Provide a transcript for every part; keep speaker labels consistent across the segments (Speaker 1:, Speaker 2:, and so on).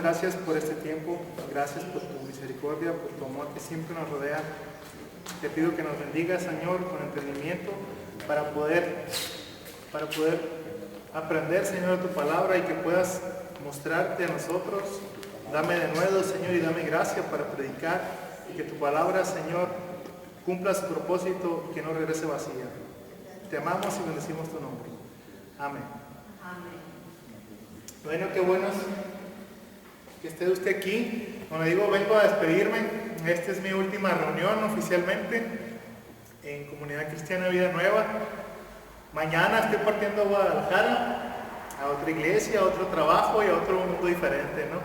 Speaker 1: gracias por este tiempo, gracias por tu misericordia, por tu amor que siempre nos rodea. Te pido que nos bendigas, Señor, con entendimiento para poder aprender, Señor, tu palabra y que puedas mostrarte a nosotros. Dame de nuevo, Señor, y dame gracia para predicar y que tu palabra, Señor, cumpla su propósito y que no regrese vacía. Te amamos y bendecimos tu nombre. Amén. Bueno, qué bueno que esté usted aquí. Como le digo, vengo a despedirme. Esta es mi última reunión oficialmente en Comunidad Cristiana Vida Nueva. Mañana estoy partiendo a Guadalajara, a otra iglesia, a otro trabajo y a otro mundo diferente, ¿no?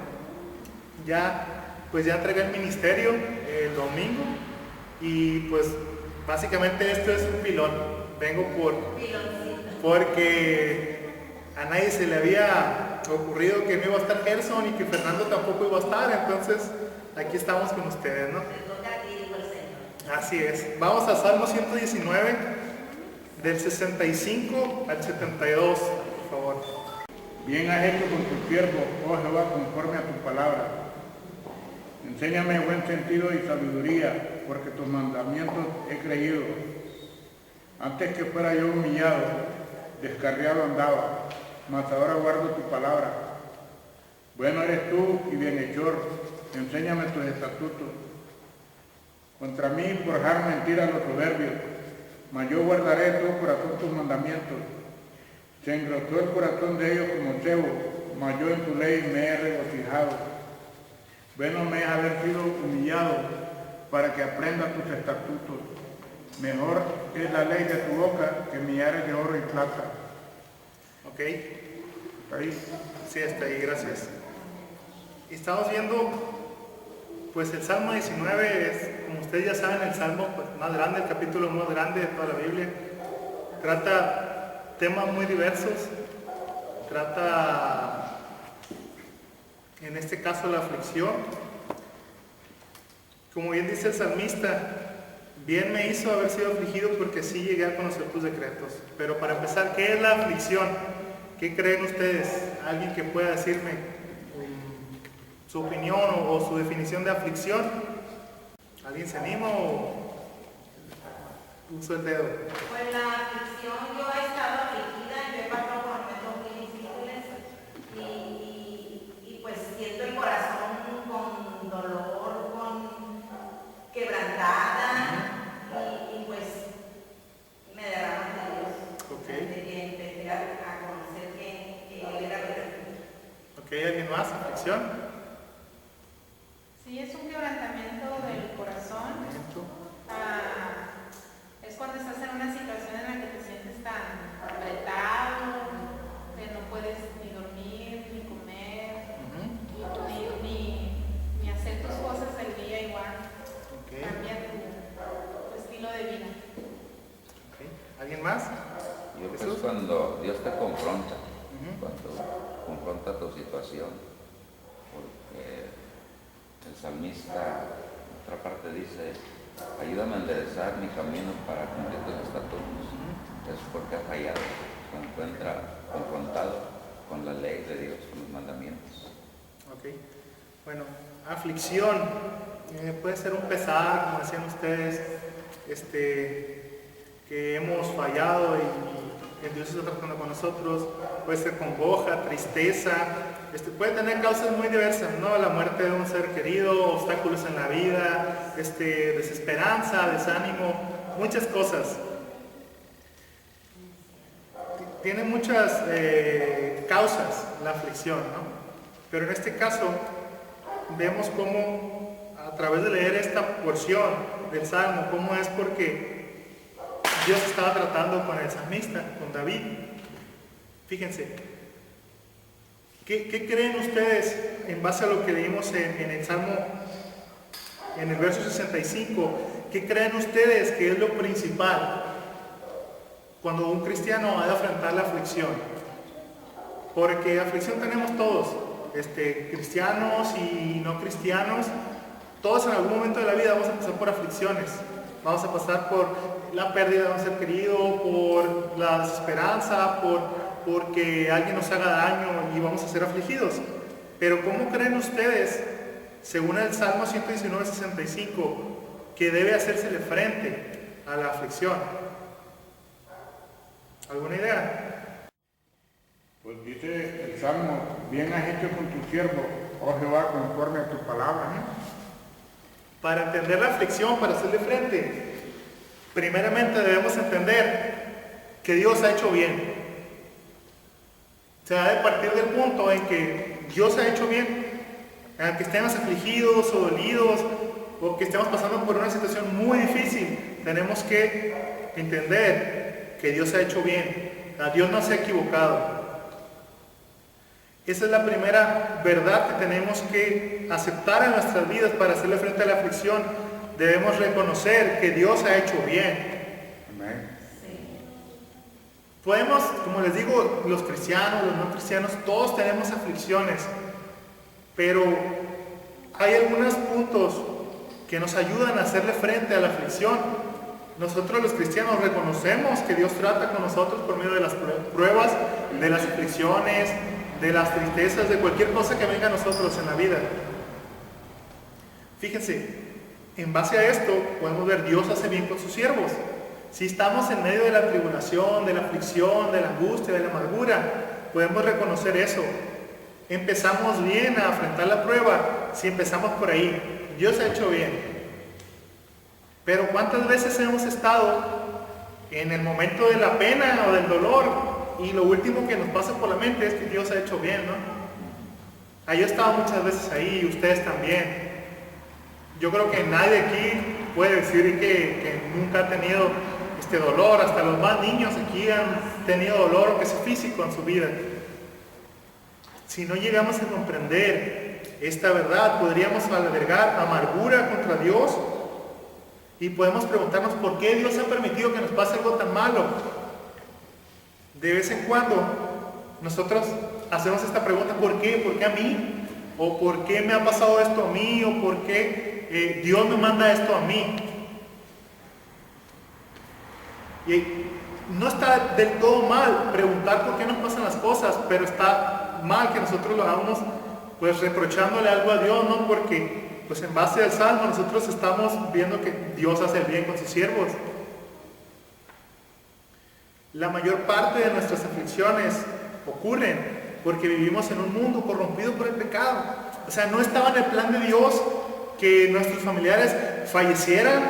Speaker 1: Ya entregué el ministerio el domingo y pues básicamente esto es un pilón. Vengo porque a nadie se le había ocurrido que no iba a estar Gerson y que Fernando tampoco iba a estar, entonces aquí estamos con ustedes, ¿no? Así es. Vamos a Salmo 119, del 65 al 72, por favor.
Speaker 2: Bien has hecho con tu siervo, oh Jehová, conforme a tu palabra. Enséñame buen sentido y sabiduría, porque tus mandamientos he creído. Antes que fuera yo humillado, descarriado andaba, mas ahora guardo tu palabra. Bueno eres tú y bienhechor, enséñame tus estatutos. Contra mí forjar mentiras los soberbios, mas yo guardaré de todo corazón tus mandamientos. Se engrosó el corazón de ellos como cebo, mas yo en tu ley me he regocijado. Bueno me es haber sido humillado para que aprenda tus estatutos. Mejor es la ley de tu boca que millares de oro y plata.
Speaker 1: ¿Ok?
Speaker 2: ¿Está ahí?
Speaker 1: Sí, está ahí, gracias. Y estamos viendo, pues el Salmo 19 es, como ustedes ya saben, el Salmo pues, más grande, el capítulo más grande de toda la Biblia. Trata temas muy diversos. Trata, en este caso, la aflicción. Como bien dice el salmista, bien me hizo haber sido afligido porque sí llegué a conocer tus decretos. Pero para empezar, ¿qué es la aflicción? ¿Qué creen ustedes? ¿Alguien que pueda decirme su opinión o su definición de aflicción? ¿Alguien se anima o uso el dedo?
Speaker 3: Pues la aflicción, yo he estado afligida, yo he pasado por momentos muy difíciles y pues siento el corazón con dolor, con quebrantada y pues me derraman de Dios.
Speaker 1: Ok.
Speaker 3: Desde que empecé a conocer que Él era mi refugio.
Speaker 1: Ok, ¿alguien más? ¿Aflicción?
Speaker 4: Sí, es un quebrantamiento del corazón. Es cuando estás en una situación en la que te sientes tan apretado, que no puedes ni dormir, ni comer, ni hacer tus cosas del día igual.
Speaker 1: Okay.
Speaker 4: Cambia tu estilo de vida.
Speaker 1: Okay. ¿Alguien más?
Speaker 5: Yo creo que
Speaker 1: ¿Jesús?
Speaker 5: es cuando Dios te confronta, cuando confronta tu situación, porque el salmista, en otra parte dice, ayúdame a enderezar mi camino para cumplir tus estatutos. Es porque ha fallado, se encuentra confrontado con la ley de Dios, con los mandamientos.
Speaker 1: Ok. Bueno, aflicción puede ser un pesar, como decían ustedes, que hemos fallado y Dios está tratando con nosotros. Puede ser congoja, tristeza, puede tener causas muy diversas, ¿no? La muerte de un ser querido, obstáculos en la vida, desesperanza, desánimo, muchas cosas. Tiene muchas causas la aflicción, ¿no? Pero en este caso vemos cómo a través de leer esta porción del Salmo, cómo es porque Dios estaba tratando con el salmista, con David. Fíjense. ¿Qué creen ustedes en base a lo que leímos en el Salmo, en el verso 65? ¿Qué creen ustedes que es lo principal cuando un cristiano ha de afrontar la aflicción? Porque aflicción tenemos todos, cristianos y no cristianos. Todos en algún momento de la vida vamos a pasar por aflicciones. Vamos a pasar por la pérdida de un ser querido, por la desesperanza, porque alguien nos haga daño y vamos a ser afligidos. Pero ¿cómo creen ustedes, según el Salmo 119:65, que debe hacérsele frente a la aflicción? ¿Alguna idea?
Speaker 2: Pues dice el Salmo, bien has hecho con tu siervo, oh Jehová, conforme a tu palabra.
Speaker 1: Para entender la aflicción, para hacerle frente, primeramente debemos entender que Dios ha hecho bien. Se ha de partir del punto en que Dios ha hecho bien, en que estemos afligidos o dolidos, o que estemos pasando por una situación muy difícil, tenemos que entender que Dios ha hecho bien. Dios no se ha equivocado. Esa es la primera verdad que tenemos que aceptar en nuestras vidas para hacerle frente a la aflicción. Debemos reconocer que Dios ha hecho bien.
Speaker 2: Amén.
Speaker 1: Podemos, como les digo, los cristianos, los no cristianos, todos tenemos aflicciones, pero hay algunos puntos que nos ayudan a hacerle frente a la aflicción. Nosotros los cristianos reconocemos que Dios trata con nosotros por medio de las pruebas, de las aflicciones, de las tristezas, de cualquier cosa que venga a nosotros en la vida. Fíjense, en base a esto podemos ver Dios hace bien con sus siervos. Si estamos en medio de la tribulación, de la aflicción, de la angustia, de la amargura, podemos reconocer eso. Empezamos bien a afrontar la prueba si empezamos por ahí. Dios ha hecho bien. Pero ¿cuántas veces hemos estado en el momento de la pena o del dolor y lo último que nos pasa por la mente es que Dios ha hecho bien, ¿no? Yo he estado muchas veces ahí y ustedes también. Yo creo que nadie aquí puede decir que nunca ha tenido este dolor. Hasta los más niños aquí han tenido dolor, aunque sea físico, en su vida. Si no llegamos a comprender esta verdad, podríamos albergar amargura contra Dios y podemos preguntarnos por qué Dios ha permitido que nos pase algo tan malo. De vez en cuando nosotros hacemos esta pregunta: ¿por qué? ¿Por qué a mí? ¿O por qué me ha pasado esto a mí? ¿O por qué Dios me manda esto a mí? Y no está del todo mal preguntar por qué nos pasan las cosas, pero está mal que nosotros lo hagamos pues reprochándole algo a Dios, ¿no? Porque pues en base al Salmo nosotros estamos viendo que Dios hace el bien con sus siervos. La mayor parte de nuestras aflicciones ocurren porque vivimos en un mundo corrompido por el pecado. O sea, no estaba en el plan de Dios que nuestros familiares fallecieran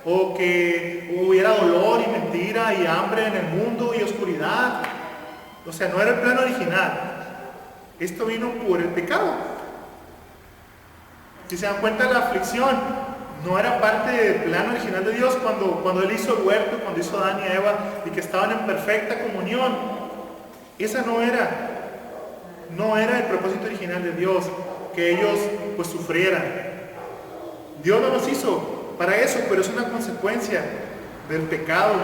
Speaker 1: o que hubiera dolor y mentira y hambre en el mundo y oscuridad. O sea, no era el plan original. Esto vino por el pecado. Si se dan cuenta, la aflicción no era parte del plan original de Dios cuando Él hizo el huerto, cuando hizo Adán y Eva y que estaban en perfecta comunión. Esa no era el propósito original de Dios, que ellos pues sufrieran. Dios no nos hizo para eso, pero es una consecuencia del pecado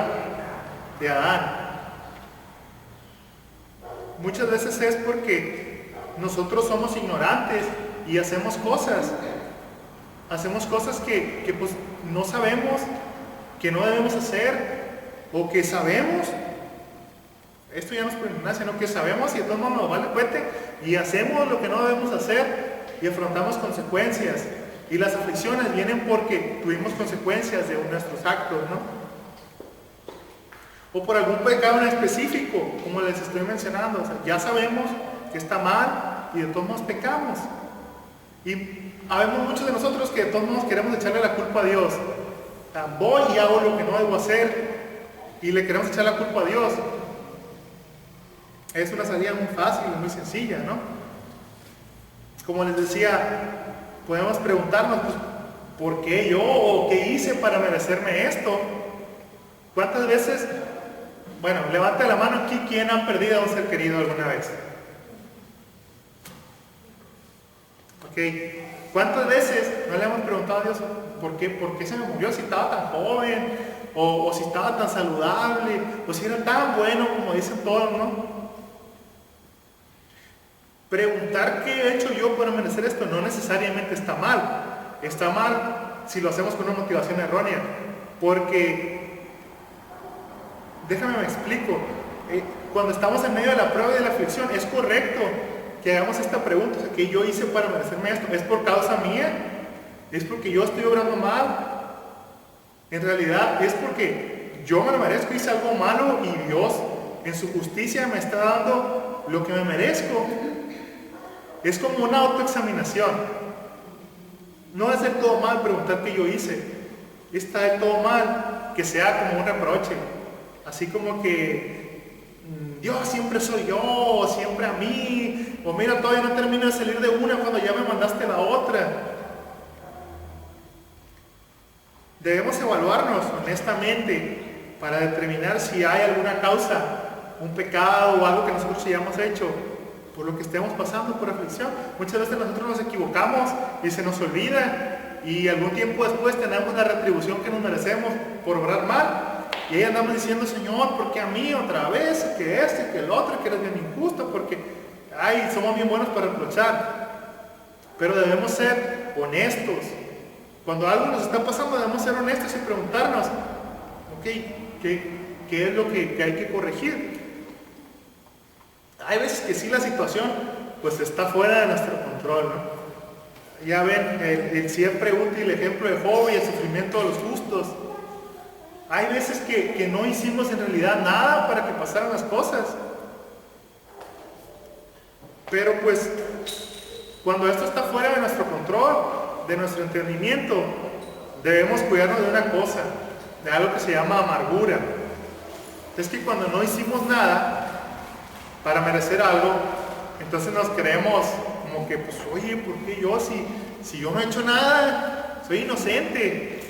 Speaker 1: de Adán. Muchas veces es porque nosotros somos ignorantes y hacemos cosas que pues no sabemos, que no debemos hacer, o que sabemos. Esto ya no es por ignorancia, sino que sabemos y de todos modos nos vale cuete y hacemos lo que no debemos hacer y afrontamos consecuencias. Y las aflicciones vienen porque tuvimos consecuencias de nuestros actos, ¿no? O por algún pecado en específico, como les estoy mencionando. O sea, ya sabemos que está mal y de todos modos pecamos. Y habemos muchos de nosotros que de todos modos queremos echarle la culpa a Dios. O sea, voy y hago lo que no debo hacer y le queremos echar la culpa a Dios. Es una salida muy fácil y muy sencilla, ¿no? Como les decía, podemos preguntarnos, pues, ¿por qué yo? ¿O qué hice para merecerme esto? ¿Cuántas veces? Bueno, levanta la mano aquí, ¿quién ha perdido a un ser querido alguna vez? Ok. ¿Cuántas veces no le hemos preguntado a Dios por qué se me murió si estaba tan joven? O si estaba tan saludable, o si era tan bueno como dicen todos, ¿no? Preguntar qué he hecho yo para merecer esto no necesariamente está mal. Está mal si lo hacemos con una motivación errónea. Porque, déjame me explico, cuando estamos en medio de la prueba y de la aflicción, es correcto que hagamos esta pregunta, o sea, ¿qué yo hice para merecerme esto? ¿Es por causa mía? ¿Es porque yo estoy obrando mal? En realidad es porque yo me lo merezco, hice algo malo y Dios en su justicia me está dando lo que me merezco. Es como una autoexaminación. No es del todo mal preguntar qué yo hice. Está del todo mal que sea como un reproche. Así como que Dios siempre soy yo, o siempre a mí, o mira, todavía no termino de salir de una cuando ya me mandaste la otra. Debemos evaluarnos honestamente para determinar si hay alguna causa, un pecado o algo que nosotros hayamos hecho por lo que estemos pasando por aflicción. Muchas veces nosotros nos equivocamos y se nos olvida y algún tiempo después tenemos la retribución que nos merecemos por obrar mal. Y ahí andamos diciendo, Señor, ¿por qué a mí otra vez? Que este, que el otro, que eres bien injusto, porque somos bien buenos para reprochar. Pero debemos ser honestos. Cuando algo nos está pasando, debemos ser honestos y preguntarnos, ok, ¿qué es lo que hay que corregir? Hay veces que sí la situación pues está fuera de nuestro control, ¿no? Ya ven el siempre útil ejemplo de Job y el sufrimiento de los justos. Hay veces que no hicimos en realidad nada para que pasaran las cosas. Pero pues cuando esto está fuera de nuestro control, de nuestro entendimiento, debemos cuidarnos de una cosa, de algo que se llama amargura. Es que cuando no hicimos nada para merecer algo, entonces nos creemos como que, pues, oye, ¿por qué yo? Si yo no he hecho nada, soy inocente.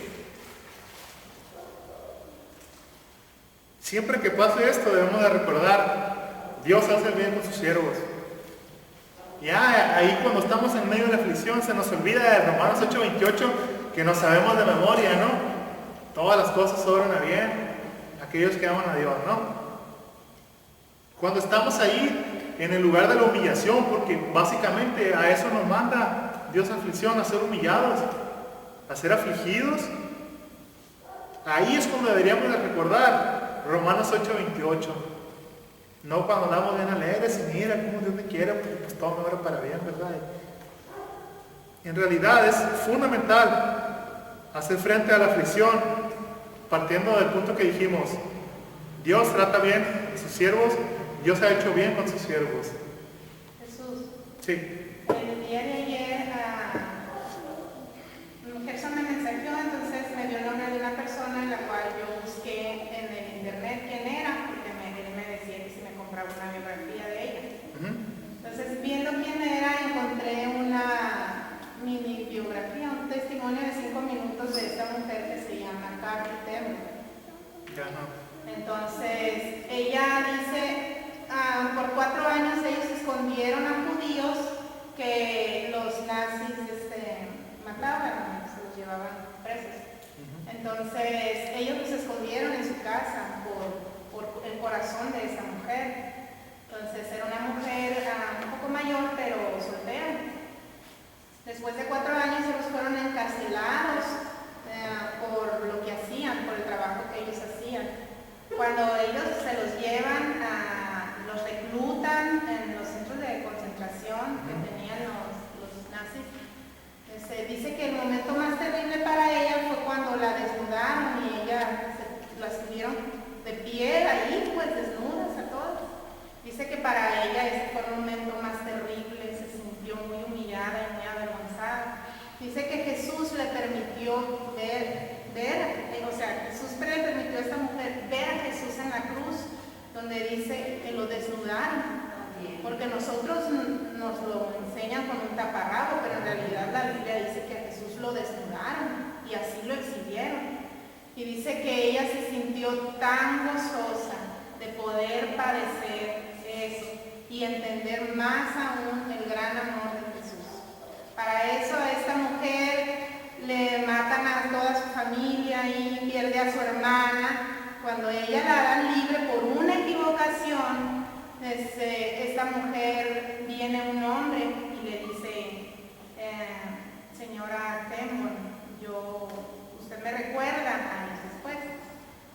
Speaker 1: Siempre que pase esto debemos de recordar, Dios hace el bien con sus siervos. Ya ahí cuando estamos en medio de la aflicción se nos olvida de Romanos 8:28 que nos sabemos de memoria, ¿no? Todas las cosas obran a bien, aquellos que aman a Dios, ¿no? Cuando estamos ahí en el lugar de la humillación, porque básicamente a eso nos manda Dios aflicción, a ser humillados, a ser afligidos, ahí es cuando deberíamos de recordar Romanos 8:28. No cuando andamos bien alegres y mira cómo Dios me quiere, porque pues todo me obra para bien, ¿verdad? En realidad es fundamental hacer frente a la aflicción partiendo del punto que dijimos, Dios trata bien a sus siervos, Dios ha hecho bien con sus siervos.
Speaker 4: Jesús.
Speaker 1: Sí.
Speaker 4: El día de ayer Gerson me mensajeó, entonces me dio el nombre de una persona en la cual yo busqué en el internet quién era, porque él me decía que si me compraba una biografía de ella. Entonces, viendo quién era, encontré una mini biografía, un testimonio de 5 minutos de esta mujer que se llama Carrie Temple. Entonces, ella dice, por 4 años ellos escondieron a judíos que los nazis mataban, se los llevaban presos. Entonces, ellos los escondieron en su casa por el corazón de esa mujer. Entonces, era una mujer un poco mayor, pero soltera. Después de 4 años, ellos fueron encarcelados por lo que hacían, por el trabajo que ellos hacían. Cuando ellos se los llevan, los reclutan en los centros de concentración que tenían los nazis. Dice que el momento más terrible para ella fue cuando la desnudaron y la estuvieron de pie ahí, pues desnudas a todas. Dice que para ella ese fue el momento más terrible, se sintió muy humillada y muy avergonzada. Dice que Jesús le permitió Jesús le permitió a esta mujer ver a Jesús en la cruz, donde dice que lo desnudaron. Porque nosotros nos lo enseñan con un taparrabo, pero en realidad la Biblia dice que a Jesús lo desnudaron y así lo exhibieron. Y dice que ella se sintió tan gozosa de poder padecer eso y entender más aún el gran amor de Jesús. Para eso a esta mujer le matan a toda su familia y pierde a su hermana. Cuando ella la dan libre por una equivocación, esta mujer viene un hombre y le dice, señora Temple, usted me recuerda años después.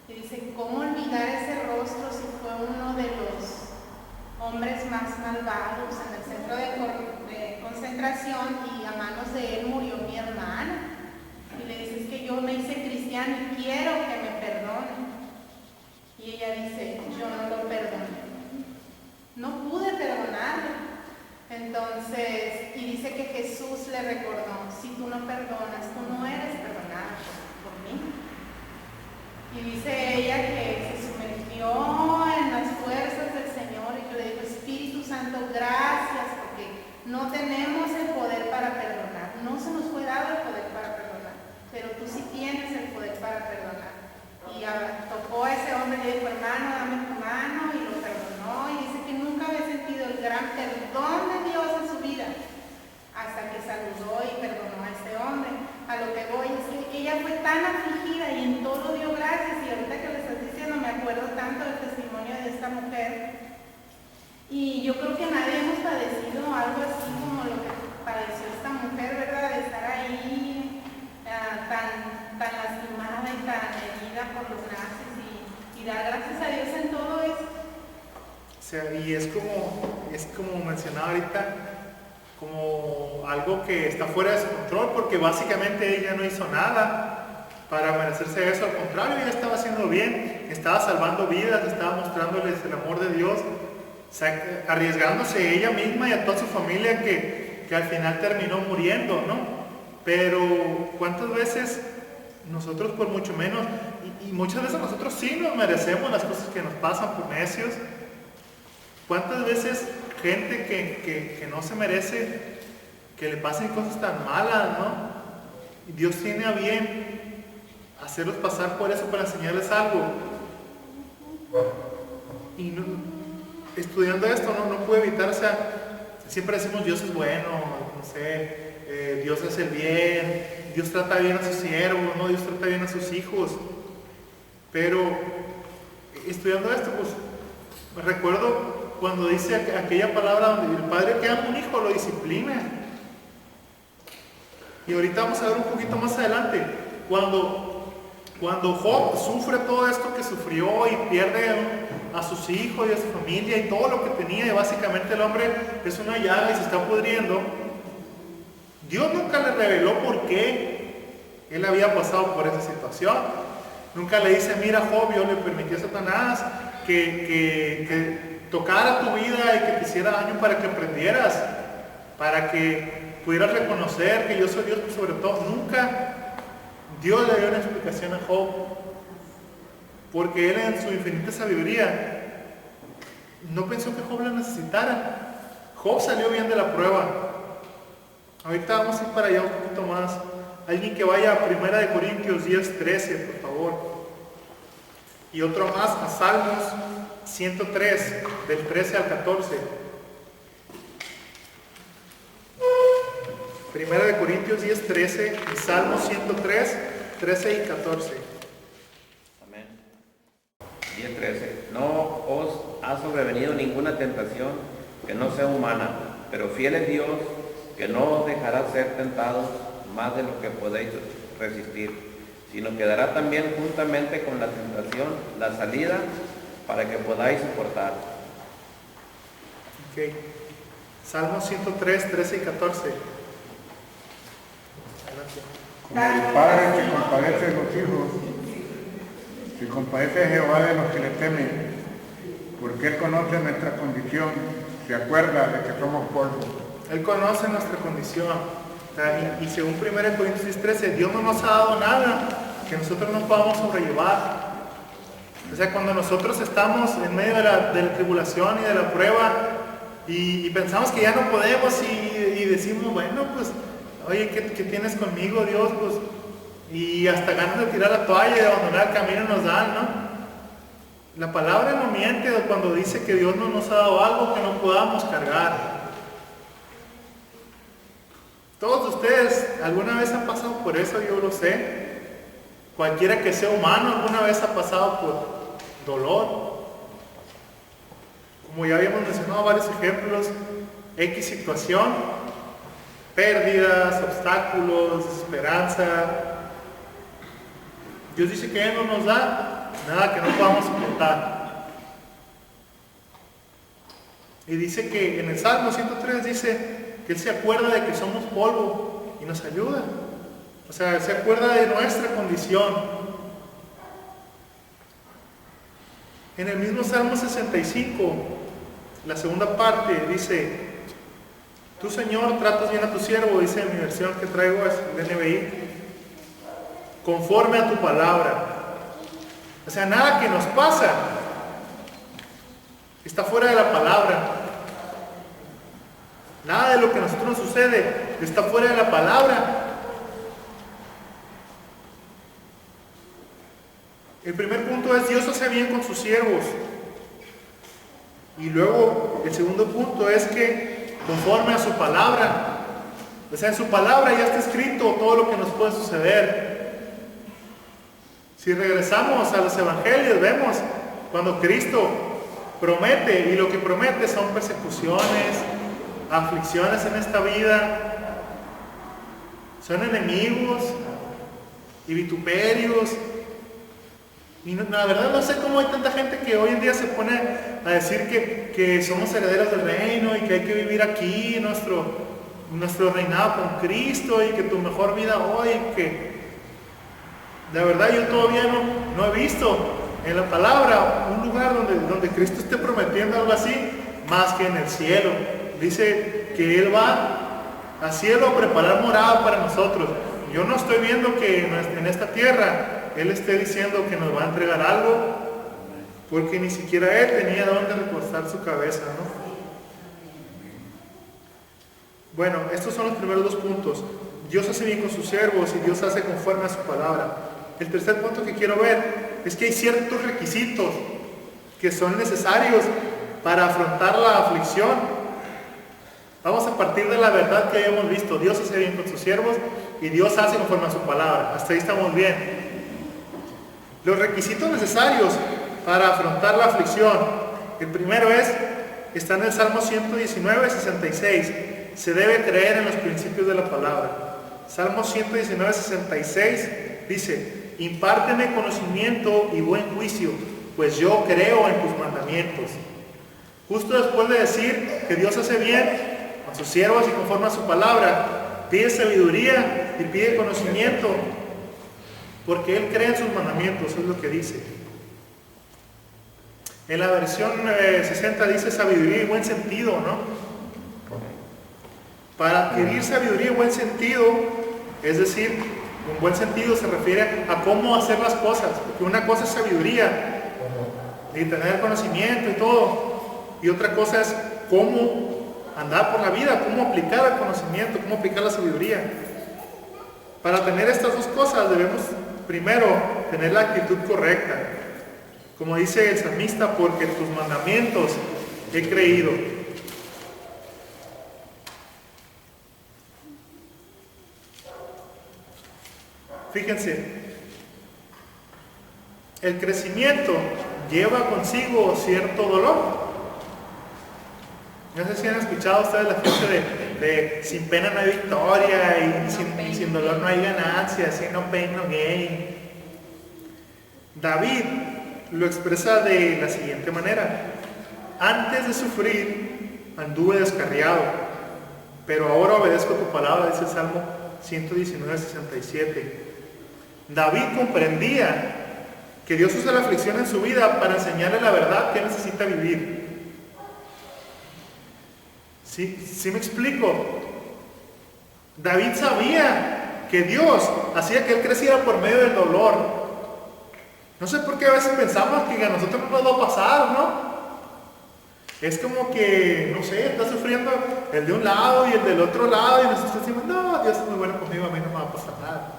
Speaker 4: Y dice, ¿cómo olvidar ese rostro si fue uno de los hombres más malvados en el centro centro de concentración y a manos de él murió mi hermana. Y le dice, es que yo me hice cristiana y quiero que me perdone. Y ella dice, yo no lo perdoné. No pude perdonarlo. Entonces, y dice que Jesús le recordó, si tú no perdonas, tú no eres perdonado por mí. Y dice ella que se sumergió en las fuerzas del Señor y que le dijo, Espíritu Santo, gracias, porque no tenemos el poder para perdonar. No se nos fue dado el poder para perdonar, pero tú sí tienes el poder para perdonar. Y tocó a ese hombre y le dijo, hermano, dame tu mano, y lo perdonó. Y dice que nunca había sentido el gran perdón de Dios en su vida, hasta que saludó y perdonó a ese hombre. A lo que voy es que ella fue tan afligida y en todo dio gracias. Y ahorita que le estás diciendo, me acuerdo tanto del testimonio de esta mujer. Y yo creo que nadie hemos padecido algo así como lo que padeció esta mujer, ¿verdad? De estar ahí tan lastimada y tan herida por los nazis y dar gracias a Dios en todo eso.
Speaker 1: O sea, y es como mencionaba ahorita, como algo que está fuera de su control, porque básicamente ella no hizo nada para merecerse eso. Al contrario, ella estaba haciendo bien, estaba salvando vidas, estaba mostrándoles el amor de Dios, arriesgándose ella misma y a toda su familia que al final terminó muriendo, ¿no? Pero ¿cuántas veces nosotros por mucho menos, y muchas veces nosotros sí nos merecemos las cosas que nos pasan por necios? ¿Cuántas veces gente que no se merece que le pasen cosas tan malas, ¿no? Y Dios tiene a bien hacerlos pasar por eso para enseñarles algo? Y estudiando esto no puedo evitar, o sea, siempre decimos Dios es bueno, no sé, Dios hace el bien, Dios trata bien a sus siervos, ¿no? Dios trata bien a sus hijos. Pero estudiando esto, pues me recuerdo cuando dice aquella palabra donde el padre que ama a un hijo lo disciplina. Y ahorita vamos a ver un poquito más adelante, cuando Job sufre todo esto que sufrió y pierde a sus hijos y a su familia y todo lo que tenía, y básicamente el hombre es una llaga y se está pudriendo. Dios nunca le reveló por qué él había pasado por esa situación. Nunca le dice, mira Job, yo le permití a Satanás que tocara tu vida y que te hiciera daño para que aprendieras, para que pudieras reconocer que yo soy Dios sobre todo. Nunca Dios le dio una explicación a Job, porque él en su infinita sabiduría no pensó que Job la necesitara. Job salió bien de la prueba. Ahorita vamos a ir para allá un poquito más. Alguien que vaya a 1 Corintios 10:13, por favor. Y otro más a Salmos 103, del 13 al 14. 1 Corintios 10:13 y Salmos 103, 13 y 14.
Speaker 6: Amén. 10:13. No os ha sobrevenido ninguna tentación que no sea humana, pero fiel es Dios, que no os dejará ser tentados más de lo que podéis resistir, sino que dará también juntamente con la tentación la salida para que podáis soportar.
Speaker 1: Ok. Salmos 103, 13 y 14.
Speaker 2: Como el Padre se compadece de los hijos, se compadece Jehová de los que le temen, porque Él conoce nuestra condición, se acuerda de que somos polvo.
Speaker 1: Él conoce nuestra condición. Y según 1 Corintios 13, Dios no nos ha dado nada que nosotros no podamos sobrellevar. O sea, cuando nosotros estamos en medio de la tribulación y de la prueba y pensamos que ya no podemos y decimos, bueno, pues, oye, ¿qué tienes conmigo, Dios? Pues, y hasta ganas de tirar la toalla y de abandonar el camino nos dan, ¿no? La palabra no miente cuando dice que Dios no nos ha dado algo que no podamos cargar. Todos ustedes alguna vez han pasado por eso, yo lo sé. Cualquiera que sea humano alguna vez ha pasado por dolor. Como ya habíamos mencionado varios ejemplos, X situación, pérdidas, obstáculos, desesperanza. Dios dice que Él no nos da nada que no podamos soportar. Y dice que en el Salmo 103 dice que Él se acuerda de que somos polvo y nos ayuda. O sea, se acuerda de nuestra condición. En el mismo Salmo 65, la segunda parte, dice: tú, Señor, tratas bien a tu siervo, dice en mi versión que traigo, es el NBI, conforme a tu palabra. O sea, nada que nos pasa está fuera de la palabra. Nada de lo que a nosotros nos sucede está fuera de la palabra. El primer punto es: Dios hace bien con sus siervos. Y luego el segundo punto es que conforme a su palabra. O sea, en su palabra ya está escrito todo lo que nos puede suceder. Si regresamos a los evangelios, vemos cuando Cristo promete, y lo que promete son persecuciones, aflicciones en esta vida, son enemigos y vituperios. Y la verdad no sé cómo hay tanta gente que hoy en día se pone a decir que somos herederos del reino y que hay que vivir aquí nuestro reinado con Cristo y que tu mejor vida hoy, que la verdad yo todavía no he visto en la palabra un lugar donde Cristo esté prometiendo algo así, más que en el cielo. Dice que Él va al cielo a preparar morada para nosotros. Yo no estoy viendo que en esta tierra Él esté diciendo que nos va a entregar algo, porque ni siquiera Él tenía dónde recostar su cabeza, ¿no? Bueno, estos son los primeros dos puntos. Dios hace bien con sus siervos y Dios hace conforme a su palabra. El tercer punto que quiero ver es que hay ciertos requisitos que son necesarios para afrontar la aflicción. Vamos a partir de la verdad que habíamos visto. Dios hace bien con sus siervos y Dios hace conforme a su palabra. Hasta ahí estamos bien. Los requisitos necesarios para afrontar la aflicción. El primero está en el Salmo 119, 66. Se debe creer en los principios de la palabra. Salmo 119, 66 dice: impárteme conocimiento y buen juicio, pues yo creo en tus mandamientos. Justo después de decir que Dios hace bien a sus siervos y conforme a su palabra, pide sabiduría y pide conocimiento, porque Él cree en sus mandamientos, es lo que dice. En la versión 60 dice sabiduría y buen sentido, ¿no? Para adquirir sabiduría y buen sentido, es decir, un buen sentido se refiere a cómo hacer las cosas, porque una cosa es sabiduría y tener conocimiento y todo, y otra cosa es cómo andar por la vida, cómo aplicar el conocimiento, cómo aplicar la sabiduría. Para tener estas dos cosas debemos primero tener la actitud correcta, como dice el salmista: porque tus mandamientos he creído. Fíjense, el crecimiento lleva consigo cierto dolor. No sé si han escuchado ustedes la frase de sin pena no hay victoria y sin dolor no hay ganancia, así no pain no gain. David lo expresa de la siguiente manera: antes de sufrir anduve descarriado, pero ahora obedezco tu palabra, dice el Salmo 119, 67. David comprendía que Dios usa la aflicción en su vida para enseñarle la verdad que necesita vivir. ¿Sí me explico? David sabía que Dios hacía que él creciera por medio del dolor. No sé por qué a veces pensamos que a nosotros no nos va a pasar, ¿no? Es como que, no sé, está sufriendo el de un lado y el del otro lado y nosotros decimos: no, Dios es muy bueno conmigo, a mí no me va a pasar nada.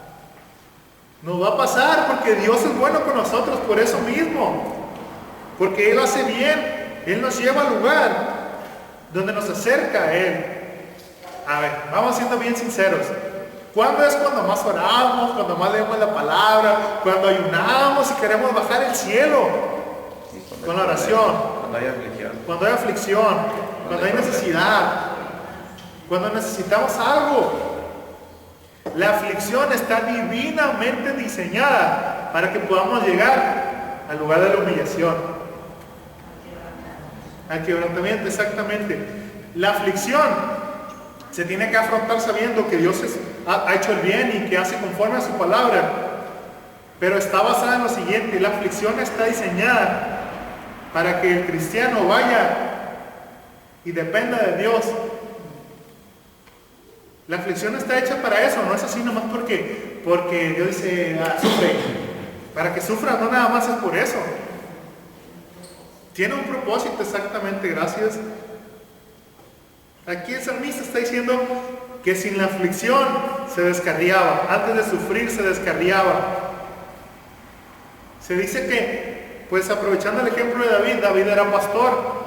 Speaker 1: Nos va a pasar porque Dios es bueno con nosotros por eso mismo, porque Él hace bien, Él nos lleva al lugar donde nos acerca a Él. A ver, vamos siendo bien sinceros. ¿Cuándo es cuando más oramos, cuando más leemos la palabra, cuando ayunamos y queremos bajar el cielo? Con la oración.
Speaker 6: Cuando hay aflicción.
Speaker 1: Cuando hay aflicción, cuando hay necesidad, cuando necesitamos algo. La aflicción está divinamente diseñada para que podamos llegar al lugar de la humillación. al quebrantamiento, exactamente. La aflicción se tiene que afrontar sabiendo que Dios ha hecho el bien y que hace conforme a su palabra. Pero está basada en lo siguiente: la aflicción está diseñada para que el cristiano vaya y dependa de Dios. La aflicción está hecha para eso, no es así nomás porque Dios dice, sufre. Para que sufra, no nada más es por eso. Tiene un propósito exactamente, gracias. Aquí el salmista está diciendo que sin la aflicción se descarriaba, antes de sufrir se descarriaba. Se dice que, pues aprovechando el ejemplo de David, David era pastor.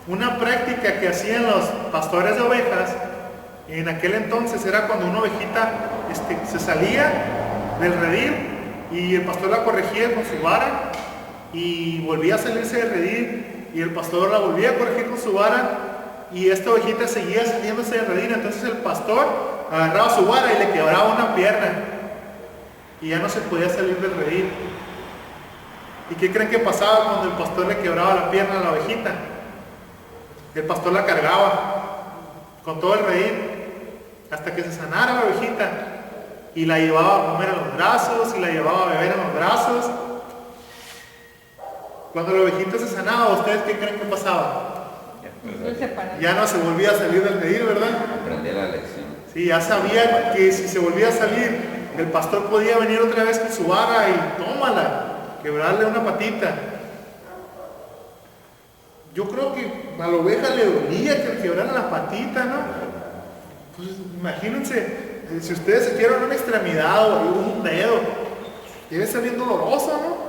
Speaker 1: Una práctica que hacían los pastores de ovejas en aquel entonces era cuando una ovejita se salía del redil y el pastor la corregía con su vara y volvía a salirse del redil y el pastor la volvía a corregir con su vara y esta ovejita seguía saliéndose del redil. Entonces el pastor agarraba su vara y le quebraba una pierna y ya no se podía salir del redil. ¿Y qué creen que pasaba cuando el pastor le quebraba la pierna a la ovejita? El pastor la cargaba con todo el redil hasta que se sanara la ovejita y la llevaba a comer en los brazos y la llevaba a beber en los brazos. Cuando la ovejita se sanaba, ¿ustedes qué creen que pasaba? Ya no se volvía a salir del redil, ¿verdad?
Speaker 5: Aprendí la lección.
Speaker 1: Sí, ya sabía que si se volvía a salir, el pastor podía venir otra vez con su vara y tómala, quebrarle una patita. Yo creo que a la oveja le dolía que le quebraran la patita, ¿no? Pues imagínense, si ustedes se quiebran una extremidad o un dedo, debe ser bien doloroso, ¿no?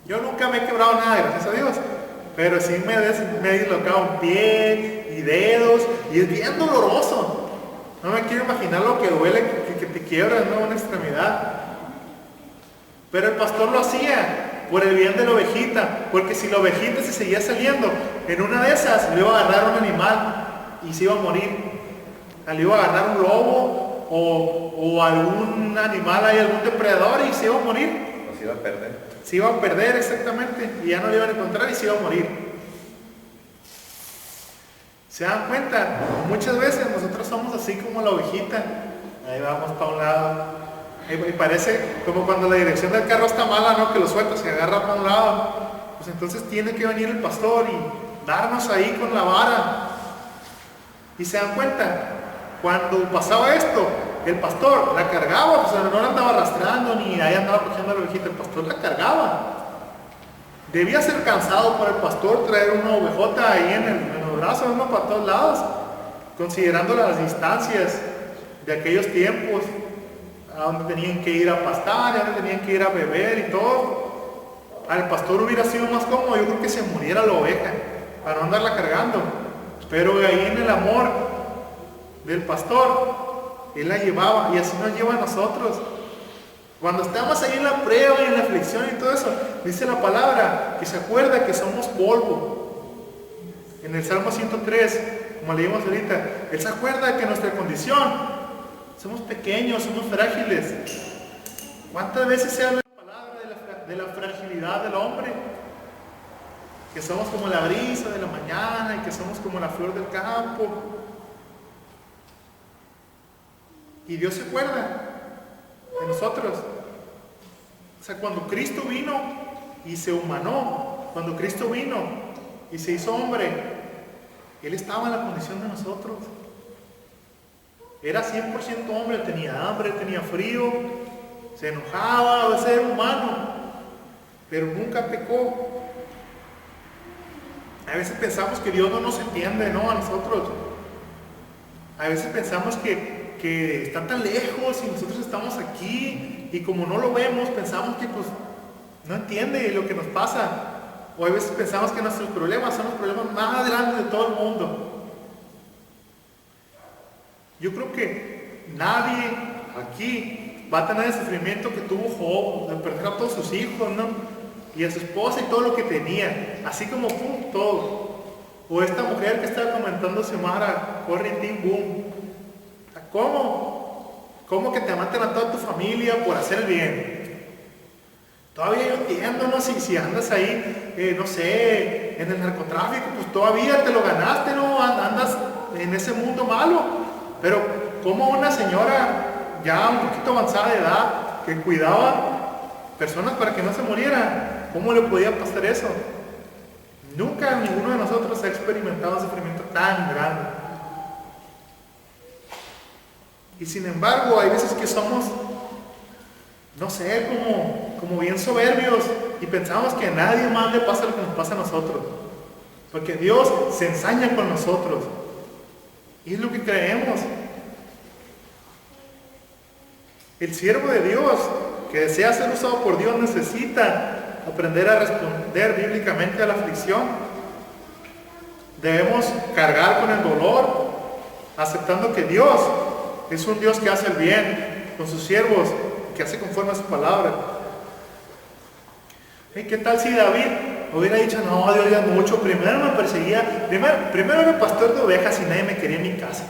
Speaker 1: Yo nunca me he quebrado nada, gracias a Dios, pero sí me he dislocado un pie y dedos y es bien doloroso. No me quiero imaginar lo que duele que te quiebras, ¿no? Una extremidad. Pero el pastor lo hacía por el bien de la ovejita, porque si la ovejita se seguía saliendo, en una de esas le iba a agarrar un animal y se iba a morir. Le iba a agarrar un lobo o algún animal, algún depredador y se iba a morir.
Speaker 6: O se iba a perder.
Speaker 1: Se iba a perder exactamente y ya no le iban a encontrar y se iba a morir. ¿Se dan cuenta? Muchas veces nosotros somos así como la ovejita. Ahí vamos para un lado. Y parece como cuando la dirección del carro está mala, ¿no? Que lo suelta, se agarra para un lado. Pues entonces tiene que venir el pastor y darnos ahí con la vara. Y se dan cuenta, cuando pasaba esto, el pastor la cargaba, o sea, no la andaba arrastrando ni ahí andaba cogiendo a la ovejita, el pastor la cargaba. Debía ser cansado para el pastor traer una ovejota ahí en los brazos, ¿no? Para todos lados, considerando las distancias de aquellos tiempos, a donde tenían que ir a pastar, a donde tenían que ir a beber y todo. Al pastor hubiera sido más cómodo, yo creo que se muriera la oveja, para no andarla cargando. Pero ahí en el amor del pastor, él la llevaba y así nos lleva a nosotros. Cuando estamos ahí en la prueba y en la aflicción y todo eso, dice la palabra que se acuerda que somos polvo. En el Salmo 103, como leímos ahorita, él se acuerda que nuestra condición, somos pequeños, somos frágiles. ¿Cuántas veces se habla la palabra de la fragilidad del hombre? Que somos como la brisa de la mañana y que somos como la flor del campo. Y Dios se acuerda de nosotros. O sea, cuando Cristo vino y se humanó, cuando Cristo vino y se hizo hombre, Él estaba en la condición de nosotros. Era 100% hombre, tenía hambre, tenía frío, se enojaba, a veces era humano, pero nunca pecó. A veces pensamos que Dios no nos entiende, ¿no? A nosotros. A veces pensamos que está tan lejos y nosotros estamos aquí y como no lo vemos, pensamos que pues no entiende lo que nos pasa. O a veces pensamos que nuestros problemas son los problemas más grandes de todo el mundo. Yo creo que nadie aquí va a tener el sufrimiento que tuvo Job, de perder a todos sus hijos, ¿no? Y a su esposa y todo lo que tenía, así como pum, todo. O esta mujer que estaba comentando Xiomara, corre tim boom. ¿Cómo que te maten a toda tu familia por hacer bien? Todavía yo entiendo, ¿no? Si andas ahí, no sé, en el narcotráfico, pues todavía te lo ganaste, ¿no? Andas en ese mundo malo. Pero como una señora ya un poquito avanzada de edad, que cuidaba personas para que no se murieran, ¿cómo le podía pasar eso? Nunca ninguno de nosotros ha experimentado un sufrimiento tan grande. Y sin embargo, hay veces que somos, no sé, como bien soberbios y pensamos que a nadie más le pasa lo que nos pasa a nosotros. Porque Dios se ensaña con nosotros. Y es lo que creemos. El siervo de Dios que desea ser usado por Dios necesita aprender a responder bíblicamente a la aflicción. Debemos cargar con el dolor, aceptando que Dios es un Dios que hace el bien con sus siervos, que hace conforme a su palabra. ¿Qué tal si David hubiera dicho, no, Dios ya mucho, primero me perseguía, primero era pastor de ovejas y nadie me quería en mi casa?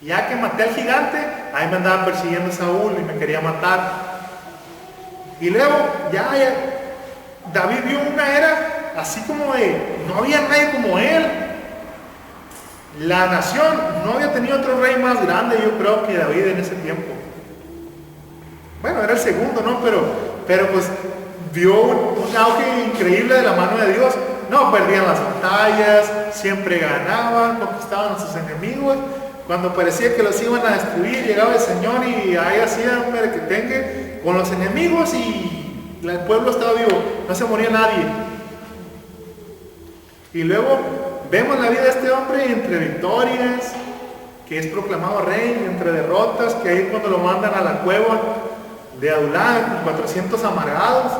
Speaker 1: Y ya que maté al gigante, ahí me andaba persiguiendo Saúl y me quería matar. Y luego, David vio una era así como de, no había nadie como él. La nación no había tenido otro rey más grande, yo creo, que David en ese tiempo. Bueno, era el segundo, ¿no? Pero pues vio un auge increíble de la mano de Dios. No perdían las batallas, siempre ganaban, conquistaban a sus enemigos. Cuando parecía que los iban a destruir, llegaba el Señor y ahí hacía un merequetengue con los enemigos y el pueblo estaba vivo, no se moría nadie. Y luego vemos la vida de este hombre entre victorias, que es proclamado rey, entre derrotas, que ahí cuando lo mandan a la cueva de Adulán con 400 amargados.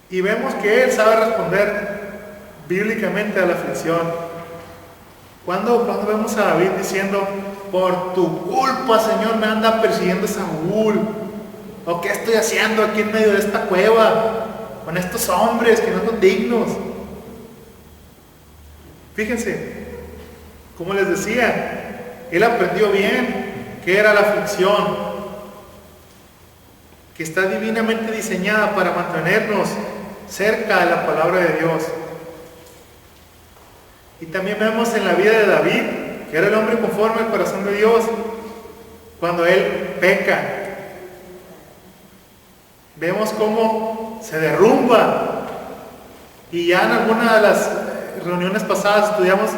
Speaker 1: Y vemos que él sabe responder bíblicamente a la aflicción. Cuando vemos a David diciendo, por tu culpa, Señor, me anda persiguiendo Saúl? ¿O qué estoy haciendo aquí en medio de esta cueva con estos hombres que no son dignos? Fíjense, como les decía, él aprendió bien qué era la aflicción, que está divinamente diseñada para mantenernos cerca de la palabra de Dios. Y también vemos en la vida de David, que era el hombre conforme al corazón de Dios, cuando él peca. Vemos cómo se derrumba. Y ya en alguna de las reuniones pasadas estudiamos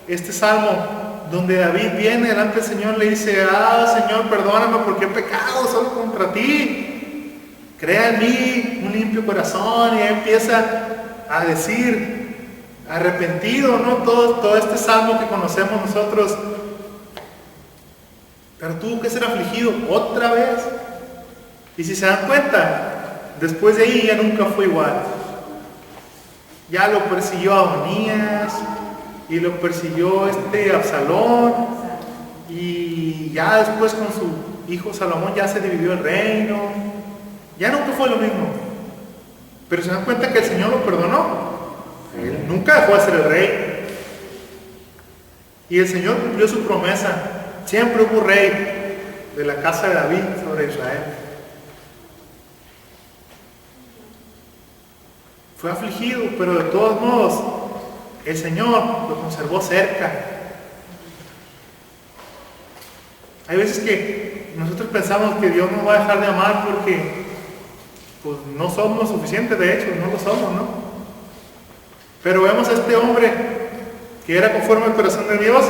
Speaker 1: este salmo, donde David viene delante del Señor y le dice, Señor, perdóname porque he pecado solo contra ti. Crea en mí un limpio corazón. Y él empieza a decir, arrepentido, ¿no? Todo este salmo que conocemos nosotros. Pero tuvo que ser afligido otra vez. Y si se dan cuenta, después de ahí ya nunca fue igual. Ya lo persiguió Adonías, y lo persiguió Absalón, y ya después con su hijo Salomón ya se dividió el reino. Ya nunca fue lo mismo. Pero se dan cuenta que el Señor lo perdonó. Él nunca dejó de ser el rey. Y el Señor cumplió su promesa. Siempre hubo rey de la casa de David sobre Israel. Fue afligido, pero de todos modos, el Señor lo conservó cerca. Hay veces que nosotros pensamos que Dios nos va a dejar de amar porque pues, no somos suficientes, de hecho, no lo somos, ¿no? Pero vemos a este hombre que era conforme al corazón de Dios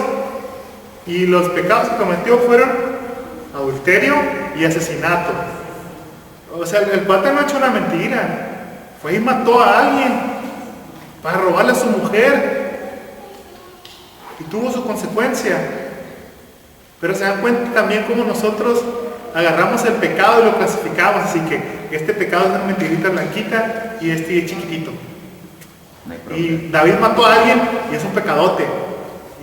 Speaker 1: y los pecados que cometió fueron adulterio y asesinato. O sea, el cuate no ha hecho una mentira. Fue y mató a alguien para robarle a su mujer y tuvo su consecuencia. Pero se dan cuenta también cómo nosotros agarramos el pecado y lo clasificamos. Así que este pecado es una mentirita blanquita y este es chiquitito. Y David mató a alguien y es un pecadote.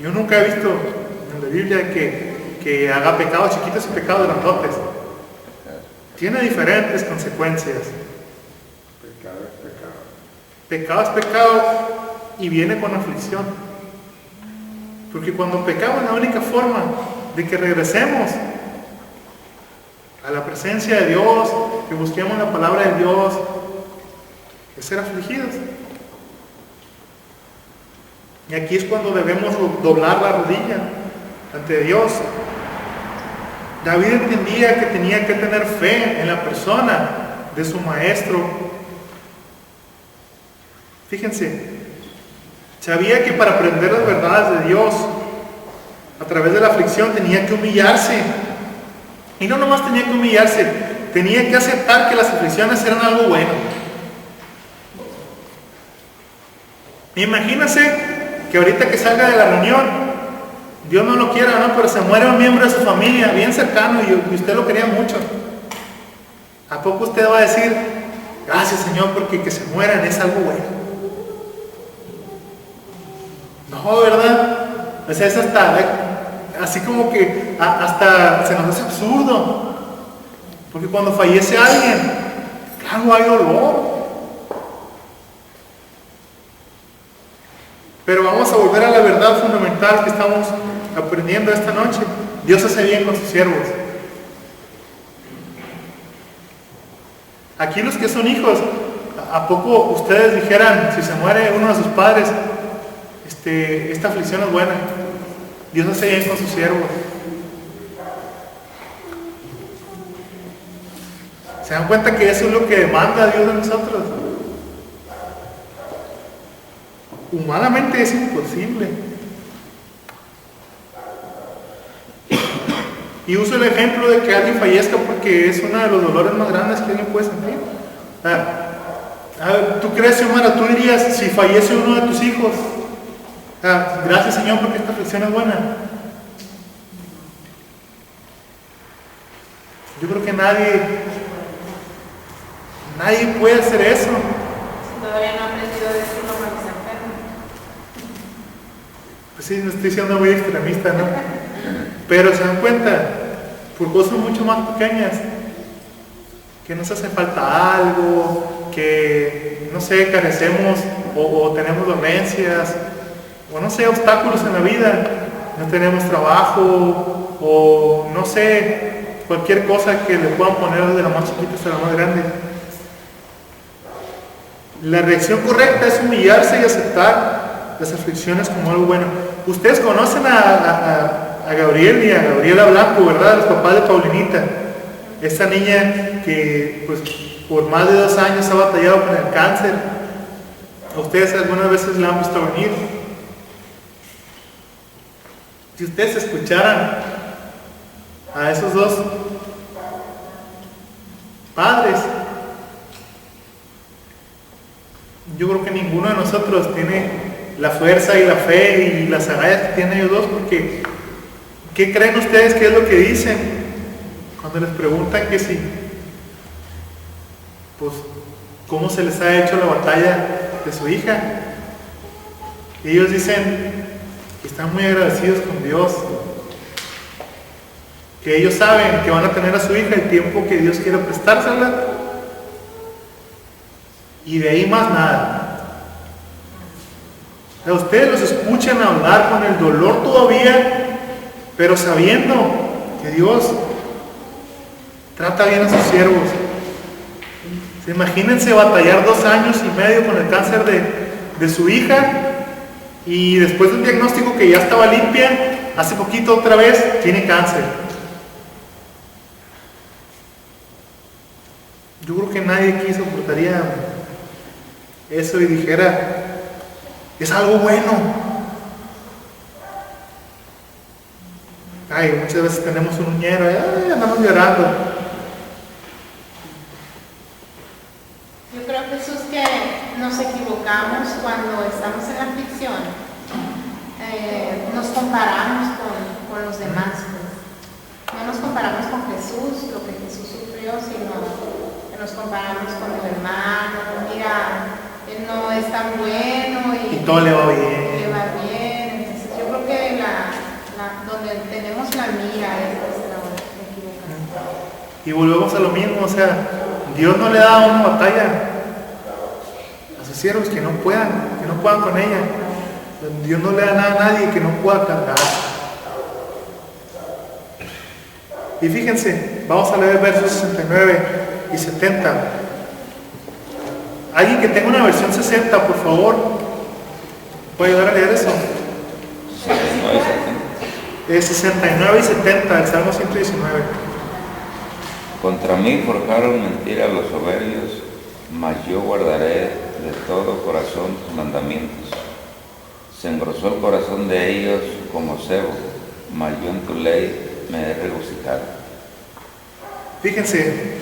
Speaker 1: Yo nunca he visto en la Biblia que haga pecados chiquitos y pecados grandotes. Tiene diferentes consecuencias. Pecado es pecado y viene con aflicción. Porque cuando pecamos, la única forma de que regresemos a la presencia de Dios, que busquemos la palabra de Dios, es ser afligidos. Y aquí es cuando debemos doblar la rodilla ante Dios. David entendía que tenía que tener fe en la persona de su maestro. Fíjense, sabía que para aprender las verdades de Dios a través de la aflicción tenía que humillarse. Y no nomás tenía que humillarse, tenía que aceptar que las aflicciones eran algo bueno. Imagínense que ahorita que salga de la reunión, Dios no lo quiera, ¿no? Pero se muere un miembro de su familia, bien cercano, y usted lo quería mucho. ¿A poco usted va a decir, gracias Señor, porque que se mueran es algo bueno? No, ¿verdad? O sea, es hasta, así como que hasta se nos hace absurdo. Porque cuando fallece alguien, claro, hay dolor. Pero vamos a volver a la verdad fundamental que estamos aprendiendo esta noche. Dios hace bien con sus siervos. Aquí los que son hijos, ¿a poco ustedes dijeran, si se muere uno de sus padres, esta aflicción es buena? Dios hace bien con sus siervos. ¿Se dan cuenta que eso es lo que demanda Dios de nosotros? Humanamente es imposible. Y uso el ejemplo de que alguien fallezca porque es uno de los dolores más grandes que alguien puede sentir. A ver, ¿tú crees, Xiomara, tú dirías, si fallece uno de tus hijos, gracias Señor porque esta aflicción es buena? Yo creo que nadie puede hacer eso.
Speaker 4: Todavía no he aprendido a decirlo cuando se enferma.
Speaker 1: Pues sí, no estoy siendo muy extremista, ¿no? Pero se dan cuenta, por cosas mucho más pequeñas, que nos hace falta algo, que, no sé, carecemos o tenemos dolencias, o no sé, obstáculos en la vida, no tenemos trabajo, o no sé, cualquier cosa que le puedan poner desde la más chiquita hasta la más grande. La reacción correcta es humillarse y aceptar las aflicciones como algo bueno. Ustedes conocen a Gabriel y a Gabriela Blanco, ¿verdad? Los papás de Paulinita. Esta niña que pues por más de 2 años ha batallado con el cáncer. ¿A ustedes algunas veces la han visto venir? Si ustedes escucharan a esos dos padres, yo creo que ninguno de nosotros tiene la fuerza y la fe y las agallas que tienen ellos dos, porque ¿qué creen ustedes que es lo que dicen cuando les preguntan que si, pues, cómo se les ha hecho la batalla de su hija? Y ellos dicen que están muy agradecidos con Dios, que ellos saben que van a tener a su hija el tiempo que Dios quiera prestársela, y de ahí más nada. A ustedes los escuchan hablar con el dolor todavía, pero sabiendo que Dios trata bien a sus siervos. Imagínense batallar 2 años y medio con el cáncer de su hija, y después de un diagnóstico que ya estaba limpia, hace poquito otra vez tiene cáncer. Yo creo que nadie aquí soportaría eso y dijera, es algo bueno. Ay, muchas veces tenemos un uñero, andamos llorando.
Speaker 4: Yo creo, Jesús, que nos equivocamos cuando estamos en la aflicción. Nos comparamos con los demás. Pues. No nos comparamos con Jesús, lo que Jesús sufrió, sino que nos comparamos con el hermano. Mira, él no es tan bueno y
Speaker 1: todo le va bien.
Speaker 4: Le va bien. Entonces, yo creo que donde tenemos la mira es nuestra equivocación.
Speaker 1: Y volvemos a lo mismo, o sea, Dios no le da una batalla a sus siervos que no puedan con ella. Dios no le da nada a nadie que no pueda cargar. Y fíjense, vamos a leer versos 69 y 70. Alguien que tenga una versión 60, por favor, ¿puede ayudar a leer eso? 69 y 70, el Salmo 119.
Speaker 5: Contra mí forjaron mentira los soberbios, mas yo guardaré de todo corazón tus mandamientos. Se engrosó el corazón de ellos como cebo, mas yo en tu ley me he regocijado.
Speaker 1: Fíjense,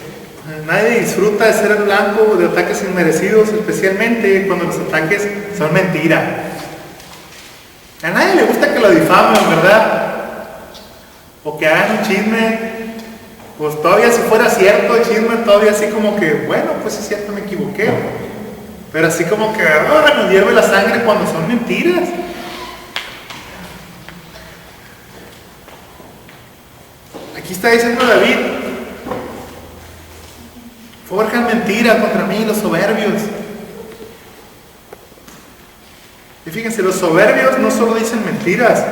Speaker 1: nadie disfruta de ser el blanco de ataques inmerecidos, especialmente cuando los ataques son mentira. A nadie le gusta que lo difamen, ¿verdad? O que hagan un chisme. Pues todavía si fuera cierto el chisme, todavía así como que, bueno, pues es cierto, me equivoqué. Pero así como que nos hierve la sangre cuando son mentiras. Aquí está diciendo David, forjan mentira contra mí los soberbios. Y fíjense, los soberbios no solo dicen mentiras,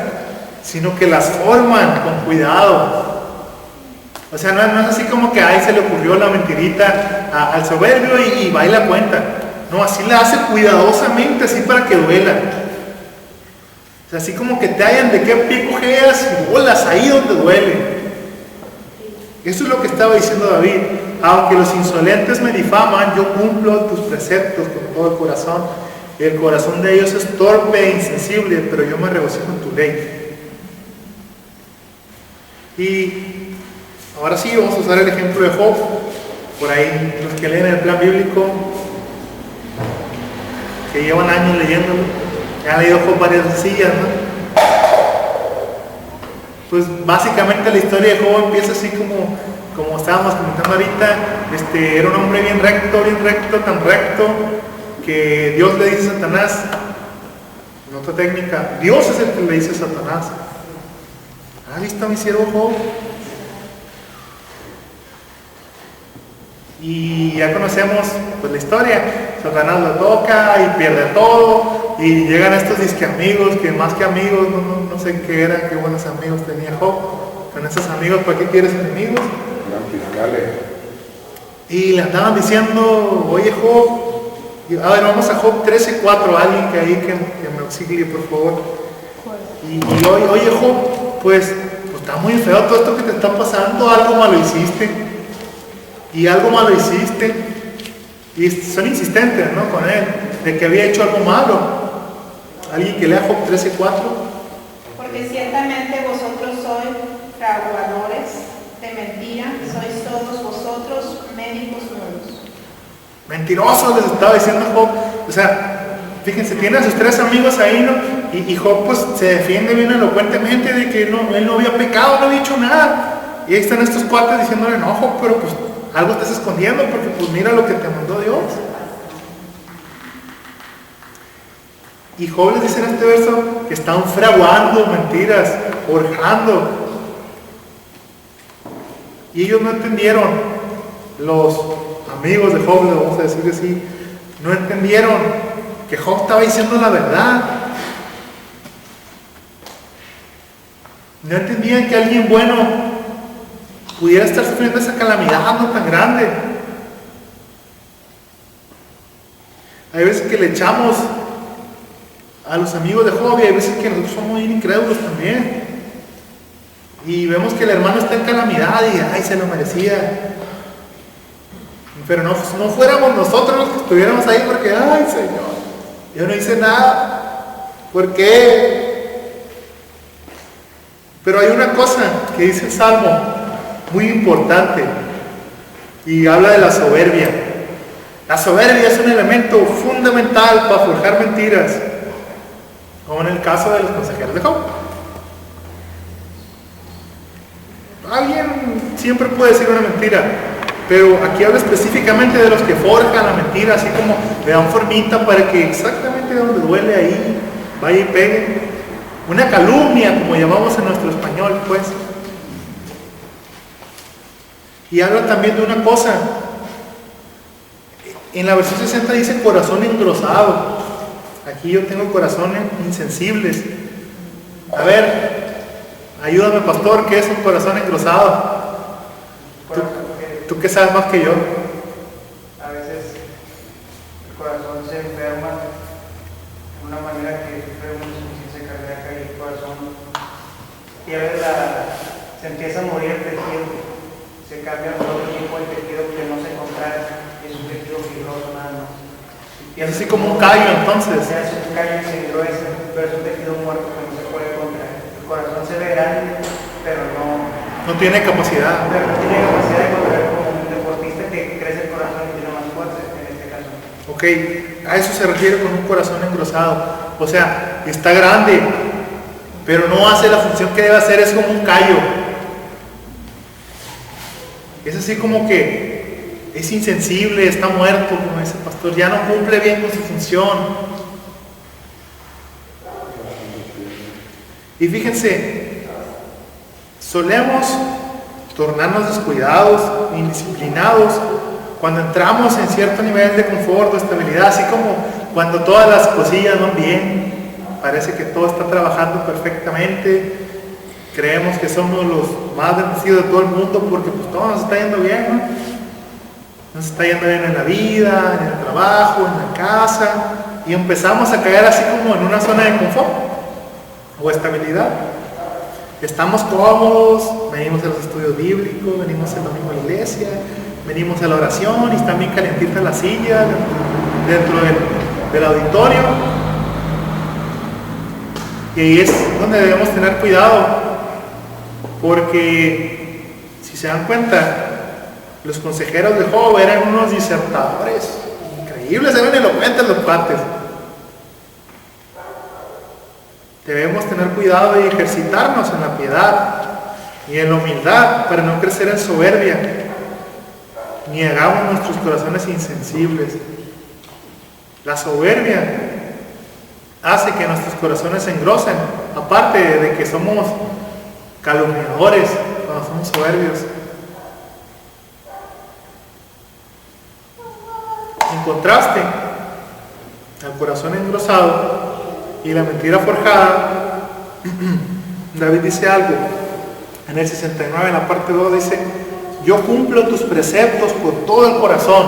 Speaker 1: sino que las forman con cuidado. O sea, no es así como que ahí se le ocurrió la mentirita al soberbio y va y la cuenta. No, así la hace cuidadosamente, así para que duela. O sea, así como que te hallan de qué pie cojeas y bolas ahí donde duele. Eso es lo que estaba diciendo David. Aunque los insolentes me difaman, yo cumplo tus preceptos con todo el corazón. El corazón de ellos es torpe e insensible, pero yo me regocijo en tu ley. Y ahora sí, vamos a usar el ejemplo de Job. Por ahí, los que leen el plan bíblico, que llevan años leyéndolo, ya han leído Job varias veces, ¿no? Pues básicamente la historia de Job empieza así como estábamos comentando ahorita. Era un hombre bien recto, tan recto, que Dios le dice a Satanás, en otra técnica, Dios es el que le dice a Satanás, ¿has visto a mi siervo Job? Y ya conocemos pues la historia. Satanás lo toca y pierde todo, y llegan estos disque amigos, que más que amigos, no sé qué eran, qué buenos amigos tenía Job. Con esos amigos, ¿para qué quieres enemigos?
Speaker 2: Eran fiscales.
Speaker 1: Y le andaban diciendo, oye Job, a ver, vamos a Job 13:4, alguien que ahí que me auxilie, por favor. Y oye Job, pues está muy feo todo esto que te está pasando, algo malo hiciste. Y algo malo hiciste. Y son insistentes, ¿no? Con él, de que había hecho algo malo. Alguien que lea Job 13:4.
Speaker 4: Porque ciertamente vosotros sois fraguadores de mentira, sois todos vosotros médicos nuevos.
Speaker 1: Mentirosos, les estaba diciendo Job. O sea, fíjense, tiene a sus tres amigos ahí, ¿no? Y Job pues se defiende bien elocuentemente de que él no había pecado, no había dicho nada. Y ahí están estos cuates diciéndole, no Job, pero pues algo estás escondiendo, porque pues mira lo que te mandó Dios. Y Job les dice en este verso que están fraguando mentiras, forjando. Y ellos no entendieron, los amigos de Job, le vamos a decir así, no entendieron que Job estaba diciendo la verdad. No entendían que alguien bueno pudiera estar sufriendo esa calamidad no tan grande. Hay veces que le echamos a los amigos de Job y hay veces que nosotros somos bien incrédulos también. Y vemos que el hermano está en calamidad y ay, se lo merecía. Pero no fuéramos nosotros los que estuviéramos ahí porque, ay Señor, yo no hice nada. ¿Por qué? Pero hay una cosa que dice el Salmo muy importante y habla de la soberbia. La soberbia es un elemento fundamental para forjar mentiras, como en el caso de los consejeros de Job. Alguien siempre puede decir una mentira, pero aquí habla específicamente de los que forjan la mentira, así como le dan formita para que exactamente donde duele ahí vaya y pegue. Una calumnia, como llamamos en nuestro español, pues. Y habla también de una cosa. En la versión 60 dice corazón engrosado. Aquí yo tengo corazones insensibles. A ver, ayúdame pastor, ¿qué es un corazón engrosado? ¿Tú qué sabes más que yo?
Speaker 7: A veces el enferma de una manera que sufre una insuficiencia cardíaca y el corazón se empieza a morir el tejido, se cambia por otro tipo de tejido que no se contrae, es un tejido fibroso nada más.
Speaker 1: Es así como un callo entonces.
Speaker 7: Se hace un callo y se engruesa, pero es un tejido muerto que no se puede contraer. El corazón se ve grande, pero
Speaker 1: no tiene capacidad.
Speaker 7: Pero no tiene capacidad de contraer como un deportista que crece el corazón y tiene más fuerza en este caso.
Speaker 1: Ok, a eso se refiere con un corazón engrosado. O sea, está grande, pero no hace la función que debe hacer, es como un callo. Es así como que es insensible, está muerto, como dice el pastor, ya no cumple bien con su función. Y fíjense, solemos tornarnos descuidados, indisciplinados, cuando entramos en cierto nivel de confort o estabilidad, así como cuando todas las cosillas van bien, parece que todo está trabajando perfectamente, creemos que somos los más bendecidos de todo el mundo porque pues todo nos está yendo bien, ¿no? Nos está yendo bien en la vida, en el trabajo, en la casa, y empezamos a caer así como en una zona de confort o estabilidad. Estamos cómodos, venimos a los estudios bíblicos, venimos el domingo a la iglesia, venimos a la oración y está bien calientita la silla dentro del auditorio. Y ahí es donde debemos tener cuidado, porque si se dan cuenta, los consejeros de Job eran unos disertadores increíbles, eran elocuentes los cuates. Debemos tener cuidado y ejercitarnos en la piedad y en la humildad para no crecer en soberbia, ni hagamos nuestros corazones insensibles. La soberbia hace que nuestros corazones se engrosen, aparte de que somos calumniadores cuando somos soberbios. En contraste, al corazón engrosado y la mentira forjada, David dice algo en el 69, en la parte 2, dice: yo cumplo tus preceptos con todo el corazón.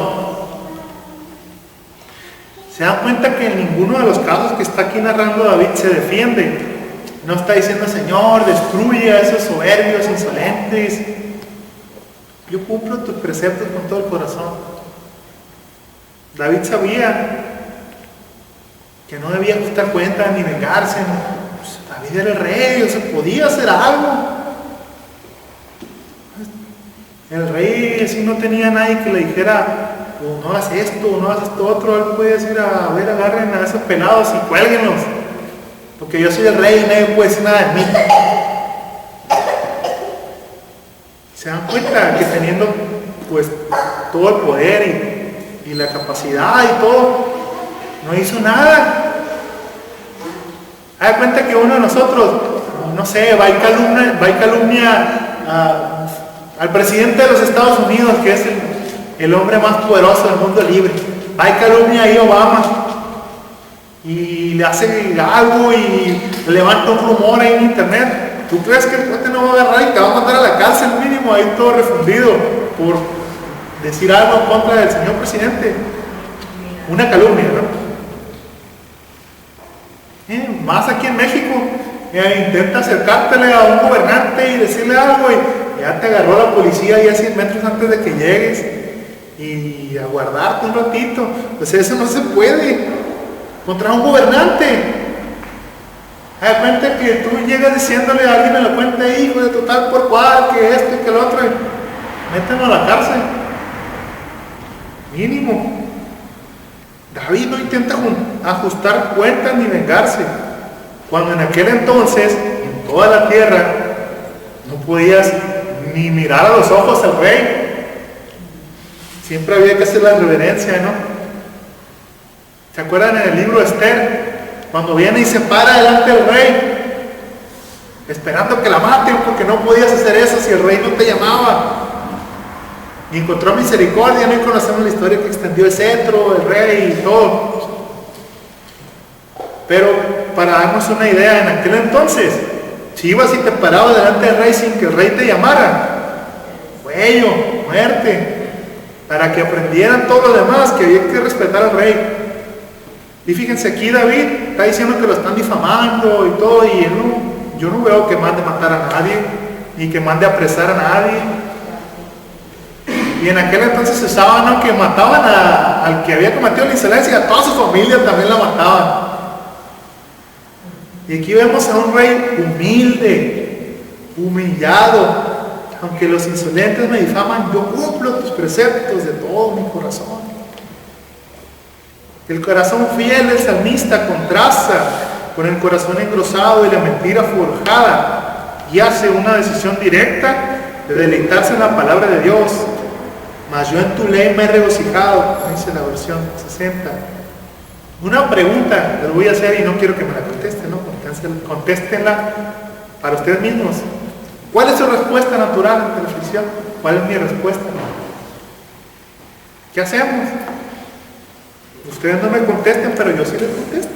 Speaker 1: Se dan cuenta que en ninguno de los casos que está aquí narrando David se defiende. No está diciendo: Señor, destruye a esos soberbios, insolentes. Yo cumplo tus preceptos con todo el corazón. David sabía que no debía ajustar cuentas ni vengarse. Pues David era el rey, o sea, podía hacer algo. El rey, si no tenía nadie que le dijera: oh, no hagas esto, no hagas esto otro, él puede decir: a ver, agarren a esos pelados y cuélguenlos, porque yo soy el rey y nadie puede decir nada de mí. Se dan cuenta que teniendo pues todo el poder y la capacidad y todo, no hizo nada. Haz cuenta que uno de nosotros, no sé, va y calumnia al presidente de los Estados Unidos, que es el hombre más poderoso del mundo libre. Va y calumnia ahí a Obama y le hace algo y levanta un rumor ahí en internet. ¿Tú crees que el cuate no va a agarrar y te va a mandar a la cárcel mínimo ahí todo refundido por decir algo en contra del señor presidente? Una calumnia, ¿no? Más aquí en México, intenta acercártele a un gobernante y decirle algo y ya te agarró la policía ya 100 metros antes de que llegues y aguardarte un ratito. Pues eso no se puede contra un gobernante. Hay cuenta que tú llegas diciéndole a alguien en la cuenta: hijo de total por cual, que esto y que el otro, mételo a la cárcel mínimo. David no intenta ajustar cuentas ni vengarse, cuando en aquel entonces en toda la tierra no podías ni mirar a los ojos al rey. Siempre había que hacer la reverencia, ¿no? ¿Se acuerdan en el libro de Esther? Cuando viene y se para delante del rey, esperando que la maten, porque no podías hacer eso si el rey no te llamaba. Y encontró misericordia, no conocemos la historia que extendió el cetro, el rey y todo. Pero para darnos una idea, en aquel entonces, si ibas y te parabas delante del rey sin que el rey te llamara, cuello, muerte, para que aprendieran todos los demás que había que respetar al rey. Y fíjense, aquí David está diciendo que lo están difamando y todo, y él yo no veo que mande matar a nadie, ni que mande apresar a nadie. Y en aquel entonces se usaba, ¿no?, que mataban al que había cometido la insolencia, y a toda su familia también la mataban. Y aquí vemos a un rey humilde, humillado. Aunque los insolentes me difaman, yo cumplo tus preceptos de todo mi corazón. El corazón fiel del salmista contrasta con el corazón engrosado y la mentira forjada, y hace una decisión directa de deleitarse en la palabra de Dios. Mas yo en tu ley me he regocijado, dice la versión 60. Una pregunta les voy a hacer y no quiero que me la contesten, ¿no? Contéstenla para ustedes mismos. ¿Cuál es su respuesta natural ante la aflicción? ¿Cuál es mi respuesta? ¿Qué hacemos? Ustedes no me contesten, pero yo sí les contesto.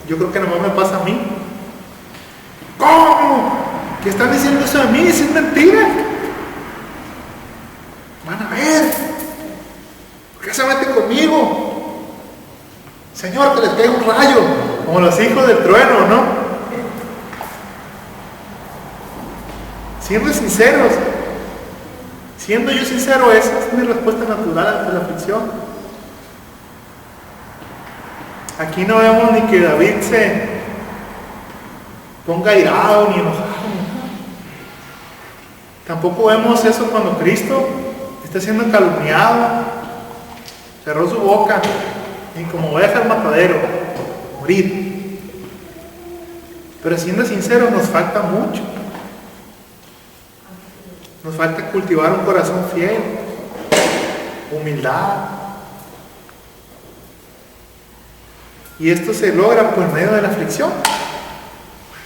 Speaker 1: Yo creo que nomás me pasa a mí. ¿Cómo? ¿Qué están diciendo eso de mí? ¿Es mentira? Van a ver. ¿Por qué se mete conmigo? Señor, que les caiga un rayo, como los hijos del trueno, ¿no? Siendo sinceros, siendo yo sincero, esa es mi respuesta natural ante la aflicción. Aquí no vemos ni que David se ponga airado ni enojado. Tampoco vemos eso cuando Cristo está siendo calumniado, cerró su boca y como oveja al matadero, morir. Pero siendo sinceros, nos falta mucho. Nos falta cultivar un corazón fiel, humildad. Y esto se logra por medio de la aflicción.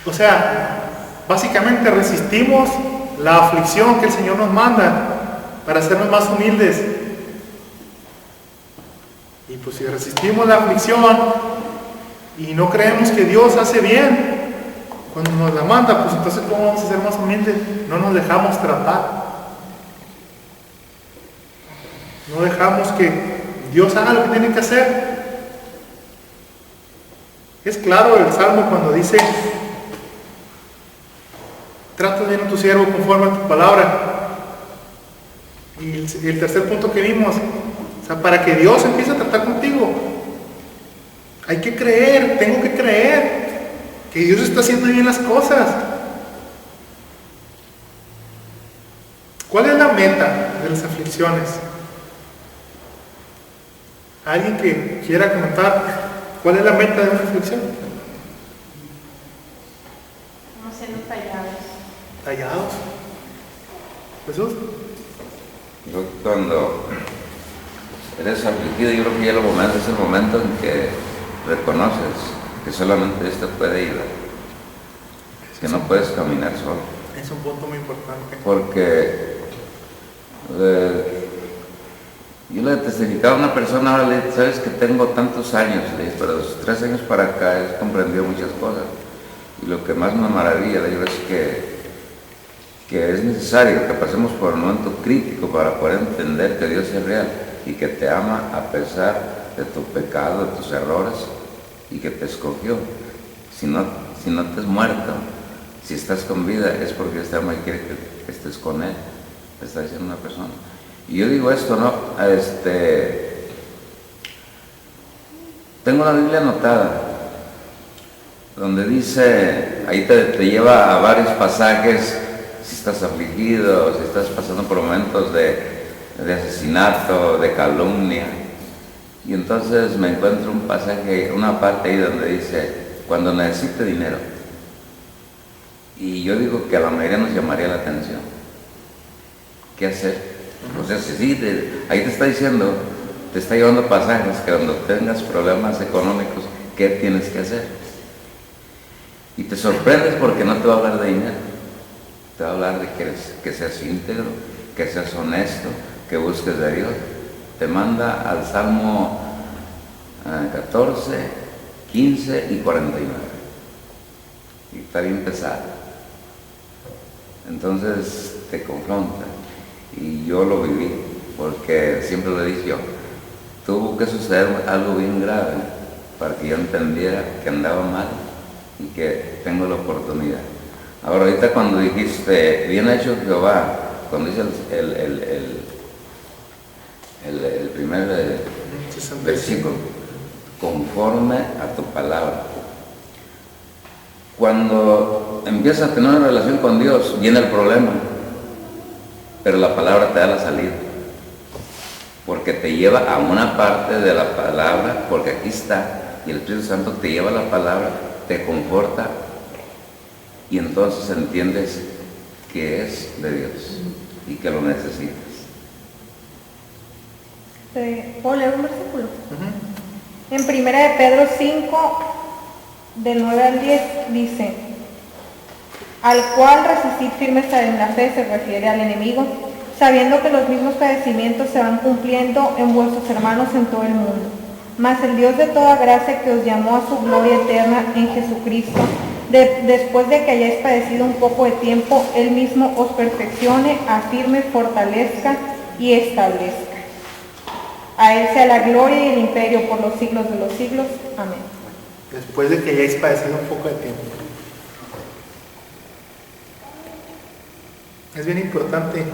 Speaker 1: O sea, básicamente resistimos la aflicción que el Señor nos manda para hacernos más humildes. Y pues si resistimos la aflicción y no creemos que Dios hace bien cuando nos la manda, pues entonces ¿cómo vamos a ser más humildes? No nos dejamos tratar. No dejamos que Dios haga lo que tiene que hacer. Es claro el Salmo cuando dice: trata bien a tu siervo conforme a tu palabra. Y el tercer punto que vimos, o sea, para que Dios empiece a tratar contigo, hay que creer, tengo que creer que Dios está haciendo bien las cosas. ¿Cuál es la meta de las aflicciones? ¿Alguien que quiera comentar cuál es la meta de una aflicción?
Speaker 4: No siendo tallados.
Speaker 1: ¿Tallados? ¿Jesús?
Speaker 5: Yo cuando eres afligido, yo creo que ya es el momento en que reconoces que solamente Dios te puede ayudar, que no puedes caminar solo.
Speaker 1: Es un punto muy importante.
Speaker 5: Porque yo le testificaba a una persona, ahora le dije: sabes que tengo tantos años, le dije, pero de los 3 años para acá he comprendido muchas cosas. Y lo que más me maravilla, le digo, es que es necesario que pasemos por un momento crítico para poder entender que Dios es real y que te ama a pesar de tu pecado, de tus errores, y que te escogió. Si no te has muerto, si estás con vida, es porque Dios te ama y quiere que estés con Él, te está diciendo una persona. Y yo digo esto, ¿no? Tengo la Biblia anotada, donde dice, ahí te lleva a varios pasajes, si estás afligido, si estás pasando por momentos de asesinato, de calumnia. Y entonces me encuentro un pasaje, una parte ahí donde dice: cuando necesite dinero. Y yo digo que a la mayoría nos llamaría la atención. ¿Qué hacer? O sea, ahí te está diciendo, te está llevando pasajes que cuando tengas problemas económicos, ¿qué tienes que hacer? Y te sorprendes porque no te va a hablar de dinero. Te va a hablar de que seas íntegro, que seas honesto, que busques de Dios. Te manda al Salmo 14, 15 y 49. Y está bien pesado. Entonces te confronta. Y yo lo viví, porque siempre lo he dicho, tuvo que suceder algo bien grave para que yo entendiera que andaba mal y que tengo la oportunidad. Ahora, ahorita cuando dijiste, bien hecho Jehová, cuando dice el primer versículo, conforme a tu palabra. Cuando empiezas a tener una relación con Dios, viene el problema, pero la palabra te da la salida, porque te lleva a una parte de la palabra, porque aquí está, y el Espíritu Santo te lleva a la palabra, te conforta, y entonces entiendes que es de Dios y que lo necesitas.
Speaker 8: ¿Puedo leer un versículo? En 1 de Pedro 5, del 9 al 10, dice: al cual resistid firmes en la fe, se refiere al enemigo, sabiendo que los mismos padecimientos se van cumpliendo en vuestros hermanos en todo el mundo. Mas el Dios de toda gracia, que os llamó a su gloria eterna en Jesucristo, después de que hayáis padecido un poco de tiempo, Él mismo os perfeccione, afirme, fortalezca y establezca. A Él sea la gloria y el imperio por los siglos de los siglos. Amén.
Speaker 1: Después de que hayáis padecido un poco de tiempo. Es bien importante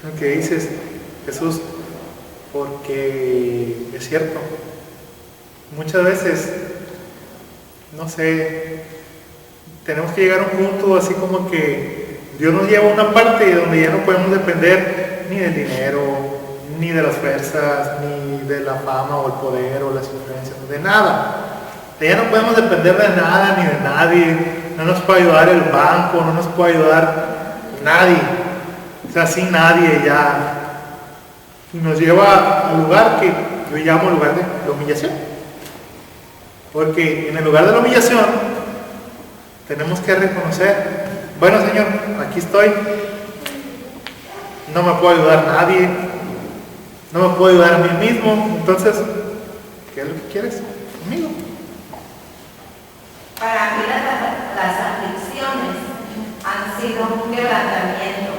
Speaker 1: lo que dices, Jesús, porque es cierto. Muchas veces, no sé, tenemos que llegar a un punto así como que Dios nos lleva a una parte donde ya no podemos depender ni del dinero, ni de las fuerzas, ni de la fama o el poder o las influencias, de nada. Ya no podemos depender de nada ni de nadie. No nos puede ayudar el banco, no nos puede ayudar nadie. O sea, sin nadie ya. Y nos lleva al lugar que yo llamo lugar de la humillación. Porque en el lugar de la humillación tenemos que reconocer, bueno Señor, aquí estoy. No me puede ayudar nadie. No me puedo ayudar a mí mismo. Entonces, ¿qué es lo que quieres conmigo?
Speaker 3: Para mí las aflicciones han sido un quebrantamiento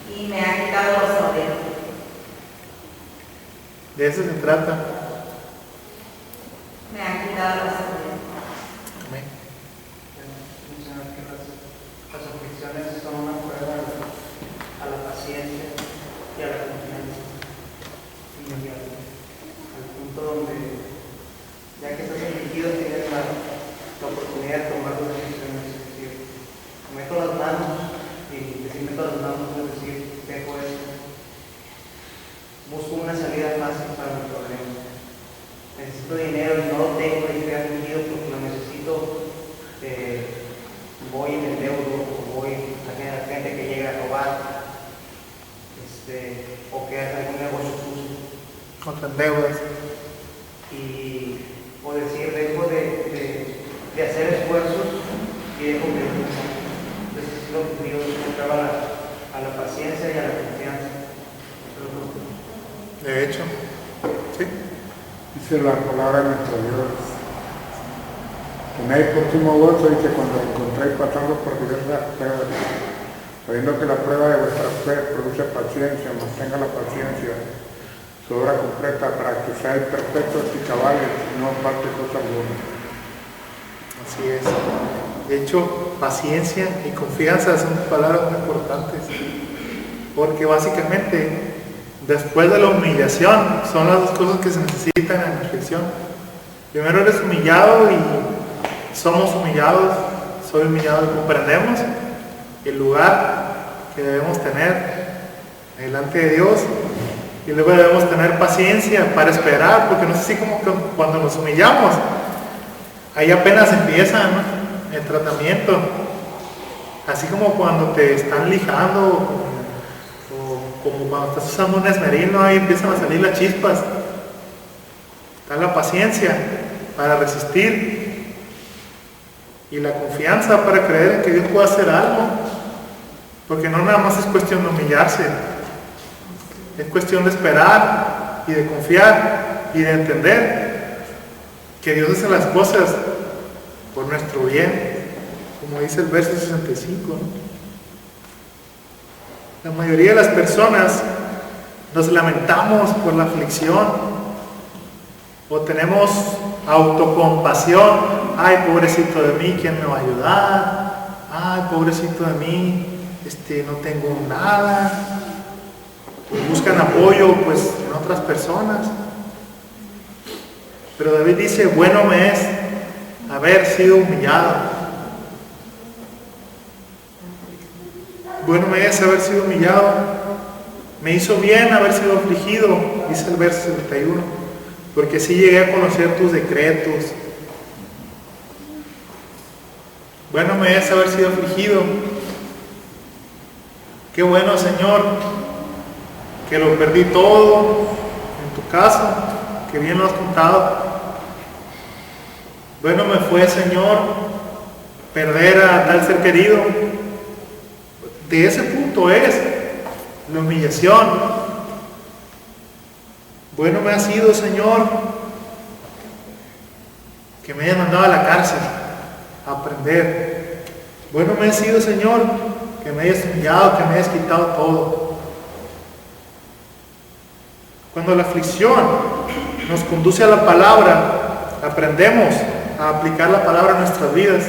Speaker 3: y me ha quitado los soberbios.
Speaker 1: De eso se trata.
Speaker 3: Me ha quitado los soberbios.
Speaker 1: Amén.
Speaker 7: Mencionar que las aflicciones son una prueba a la paciencia y a la confianza. Y al punto donde, ya que estás afligido, tienes la oportunidad de tomar las decisiones, es decir, meto las manos, y decir meto las manos es decir, dejo esto, busco una salida fácil para mi problema, necesito dinero y no lo tengo y estoy afligido porque lo necesito, voy en el deudo, o voy a la gente que llega a robar, o que algún negocio sucio,
Speaker 1: Contra deudas.
Speaker 7: o decir, dejo de hacer esfuerzos y dejo que entonces es lo que Dios nos lleva a la paciencia y a la confianza.
Speaker 1: De hecho, sí.
Speaker 2: Dice la palabra de nuestro Dios: tenéis próximo gozo, y que cuando os encontréis pasando por diversas pruebas, sabiendo que la prueba de vuestra fe produce paciencia, mantenga la paciencia su obra completa, para que seáis perfectos y cabales y no falte cosa alguna.
Speaker 1: Así es. De hecho, paciencia y confianza son palabras muy importantes. Porque básicamente, después de la humillación, son las dos cosas que se necesitan en la reflexión. Primero eres humillado y somos humillados. Soy humillado y comprendemos el lugar que debemos tener delante de Dios. Y luego debemos tener paciencia para esperar, porque no es así como que cuando nos humillamos, ahí apenas empieza, ¿no?, el tratamiento. Así como cuando te están lijando, o como cuando estás usando un esmeril, ahí empiezan a salir las chispas. Está la paciencia para resistir y la confianza para creer en que Dios puede hacer algo, porque no nada más es cuestión de humillarse. Es cuestión de esperar y de confiar y de entender que Dios hace las cosas por nuestro bien, como dice el verso 65, ¿no? La mayoría de las personas nos lamentamos por la aflicción o tenemos autocompasión. Ay, pobrecito de mí, ¿quién me va a ayudar? Ay, pobrecito de mí, no tengo nada. Buscan apoyo pues en otras personas. Pero David dice, bueno me es haber sido humillado. Bueno me es haber sido humillado. Me hizo bien haber sido afligido, dice el verso 71, porque así llegué a conocer tus decretos. Bueno me es haber sido afligido. Qué bueno, Señor, que lo perdí todo en tu caso, que bien lo has contado. Bueno me fue, Señor, perder a tal ser querido. De ese punto es la humillación. Bueno me ha sido, Señor, que me hayas mandado a la cárcel a aprender. Bueno me ha sido, Señor, que me hayas humillado, que me hayas quitado todo. Cuando la aflicción nos conduce a la palabra, aprendemos a aplicar la palabra en nuestras vidas.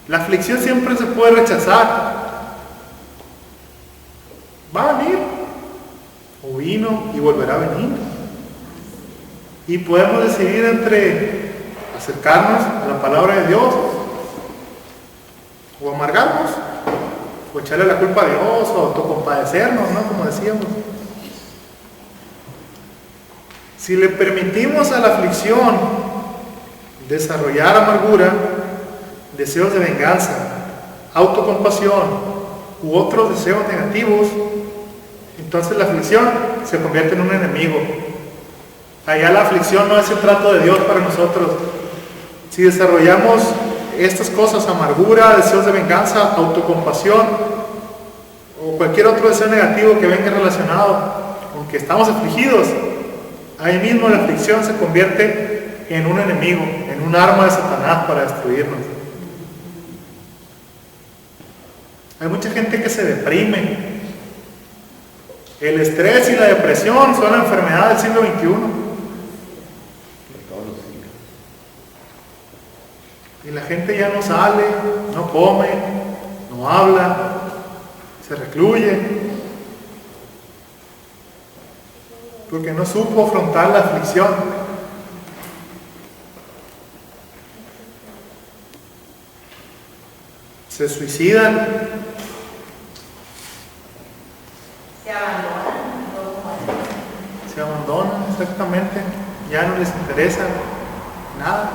Speaker 1: La aflicción siempre se puede rechazar. Va a venir, o vino y volverá a venir. Y podemos decidir entre acercarnos a la palabra de Dios, o amargarnos, o echarle la culpa a Dios, o autocompadecernos, ¿no? Como decíamos. Si le permitimos a la aflicción desarrollar amargura, deseos de venganza, autocompasión u otros deseos negativos, entonces la aflicción se convierte en un enemigo. Allá la aflicción no es el trato de Dios para nosotros. Si desarrollamos estas cosas, amargura, deseos de venganza, autocompasión o cualquier otro deseo negativo que venga relacionado con que estamos afligidos, ahí mismo la aflicción se convierte en un enemigo, en un arma de Satanás para destruirnos. Hay mucha gente que se deprime. El estrés y la depresión son la enfermedad del siglo XXI. Y la gente ya no sale, no come, no habla, se recluye, porque no supo afrontar la aflicción. Se suicidan, se abandonan, exactamente, ya no les interesa nada.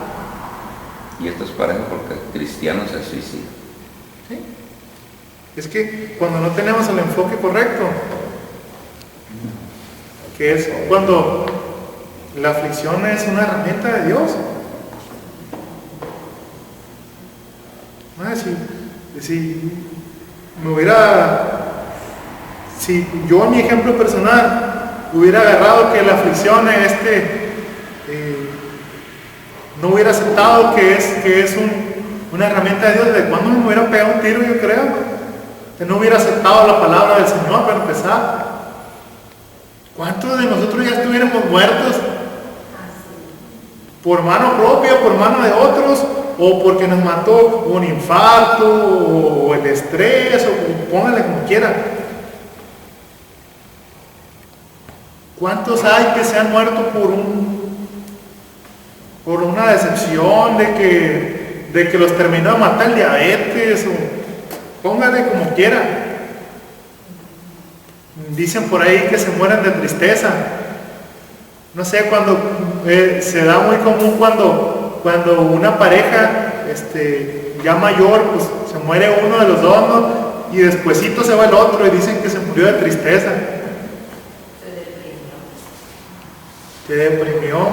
Speaker 5: Y esto es parejo porque el cristiano se suicida.
Speaker 1: ¿Sí? Es que cuando no tenemos el enfoque correcto, que es cuando la aflicción es una herramienta de Dios. Si yo en mi ejemplo personal hubiera agarrado que la aflicción no hubiera aceptado que es una herramienta de Dios, ¿de cuándo me hubiera pegado un tiro? Yo creo que no hubiera aceptado la palabra del Señor para empezar. ¿Cuántos de nosotros ya estuviéramos muertos? Por mano propia, por mano de otros, o porque nos mató un infarto, o el estrés, o póngale como quiera. ¿Cuántos hay que se han muerto por una decepción de que los terminó de matar el diabetes, o póngale como quiera? Dicen por ahí que se mueren de tristeza. No sé, cuando se da muy común cuando una pareja ya mayor, pues se muere uno de los dos, ¿no? Y despuesito se va el otro y dicen que se murió de tristeza. Se deprimió.